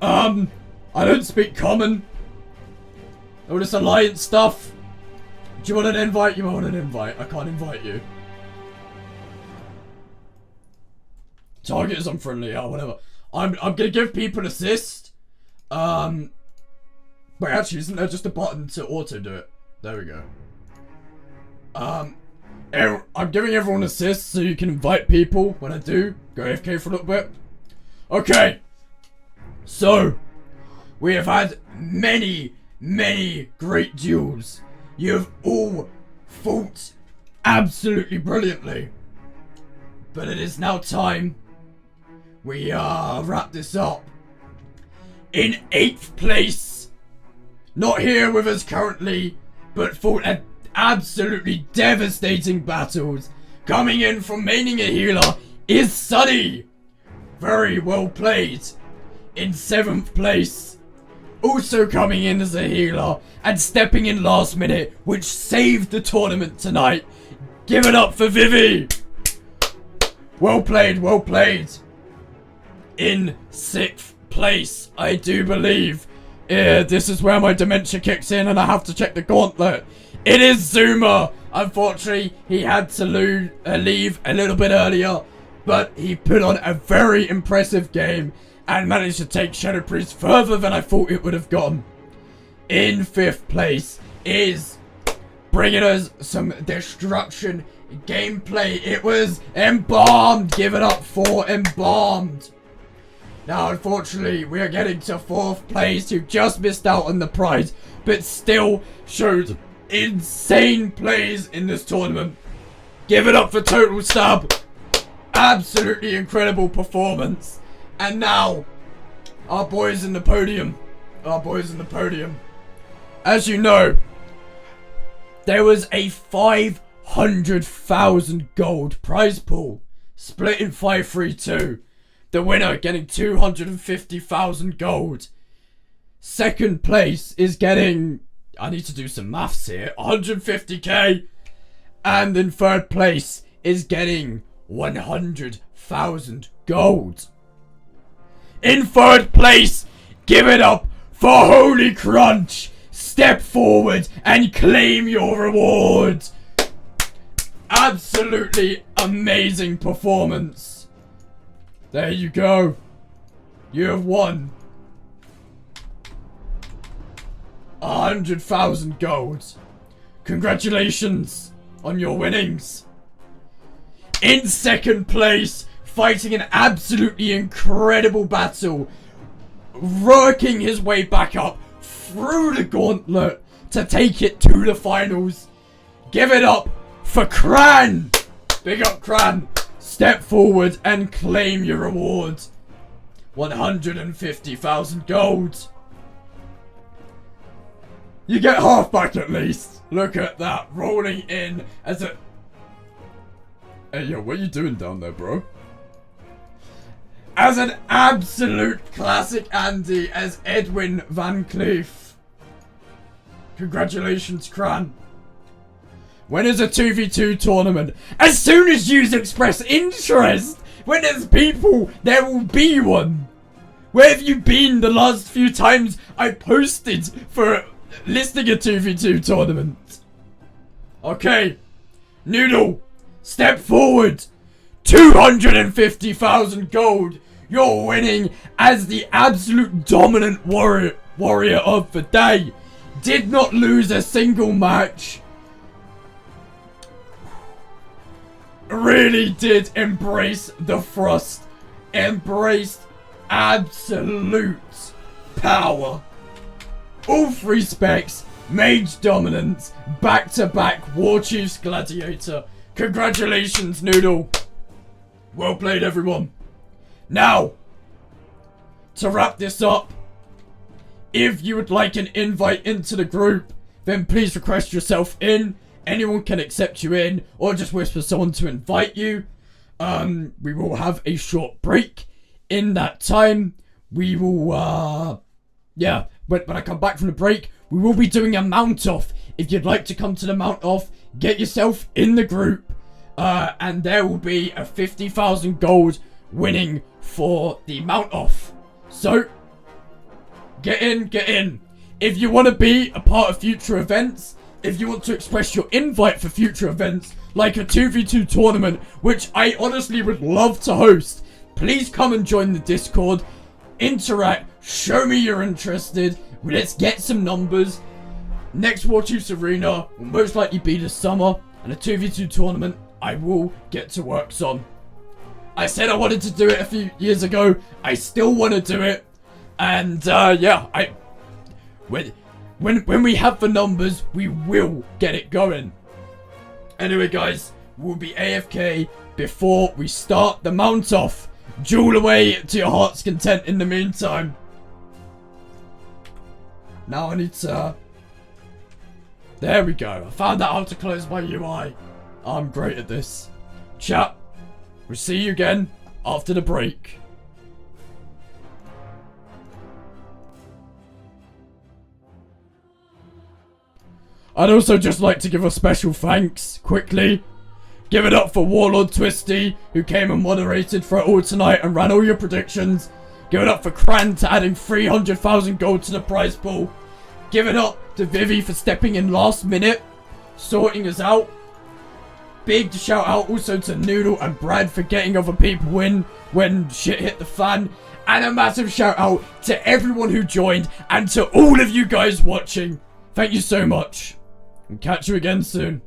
I don't speak common. All this alliance stuff. Do you want an invite? You want an invite. I can't invite you. Target is unfriendly, yeah, whatever. I'm gonna give people assist. Wait, actually, isn't there just a button to auto do it? There we go. I'm giving everyone assist so you can invite people when I do. Go AFK for a little bit. Okay. So, we have had many great duels. You have all fought absolutely brilliantly. But it is now time we wrap this up. In 8th place, not here with us currently, but fought absolutely devastating battles. Coming in from maining a healer is Sunny. Very well played. In 7th place, also coming in as a healer and stepping in last minute, which saved the tournament tonight. Give it up for Vivi. Well played, well played. In 6th place, I do believe. This is where my dementia kicks in and I have to check the gauntlet. It is Zuma. Unfortunately, he had to leave a little bit earlier, but he put on a very impressive game and managed to take Shadow Priest further than I thought it would have gone. In 5th place is bringing us some destruction gameplay. It was Embalmed. Give it up for Embalmed. Now, unfortunately, we are getting to 4th place, who just missed out on the prize, but still showed insane plays in this tournament. Give it up for Total Stab. Absolutely incredible performance. And now, our boys in the podium. Our boys in the podium. As you know, there was a 500,000 gold prize pool, split in 5-3-2. The winner getting 250,000 gold. 2nd place is getting, I need to do some maths here, 150k. And in 3rd place is getting 100,000 gold. In 3rd place, give it up for Holy Crunch. Step forward and claim your reward. Absolutely amazing performance. There you go. You have won 100,000 gold. Congratulations on your winnings. In 2nd place, fighting an absolutely incredible battle, working his way back up through the gauntlet to take it to the finals. Give it up for Cran. Big up, Cran. Step forward and claim your reward. 150,000 gold. You get half back at least. Look at that, rolling in as a... Hey, yo, what are you doing down there, bro? As an absolute classic Andy as Edwin Van Cleef. Congratulations, Cran. When is a 2v2 tournament? As soon as you express interest! When there's people, there will be one! Where have you been the last few times I posted for listing a 2v2 tournament? Okay. Noodle, step forward. 250,000 gold. You're winning as the absolute dominant warrior of the day. Did not lose a single match. Really did embrace the thrust. Embraced absolute power. All 3 specs. Mage dominance. Back-to-back Warchief's Gladiator. Congratulations, Noodle. Well played, everyone. Now, to wrap this up, if you would like an invite into the group, then please request yourself in. Anyone can accept you in, or just whisper someone to invite you. We will have a short break. In that time, we will, when I come back from the break, we will be doing a mount off. If you'd like to come to the mount off, get yourself in the group, and there will be a 50,000 gold winning for the mount off. So, get in. If you want to be a part of future events, if you want to express your invite for future events, like a 2v2 tournament, which I honestly would love to host, please come and join the Discord, interact, show me you're interested, let's get some numbers. Next Warchief's Arena will most likely be this summer, and a 2v2 tournament I will get to work on. I said I wanted to do it a few years ago, I still want to do it, and when we have the numbers, we will get it going. Anyway, guys, we'll be AFK before we start the mount off. Duel away to your heart's content in the meantime. Now I need to... There we go. I found out how to close my UI. I'm great at this. Chat, we'll see you again after the break. I'd also just like to give a special thanks, quickly. Give it up for Warlord Twisty, who came and moderated for it all tonight and ran all your predictions. Give it up for Cran to adding 300,000 gold to the prize pool. Give it up to Vivi for stepping in last minute, sorting us out. Big shout out also to Noodle and Brad for getting other people in when shit hit the fan. And a massive shout out to everyone who joined and to all of you guys watching. Thank you so much. And catch you again soon.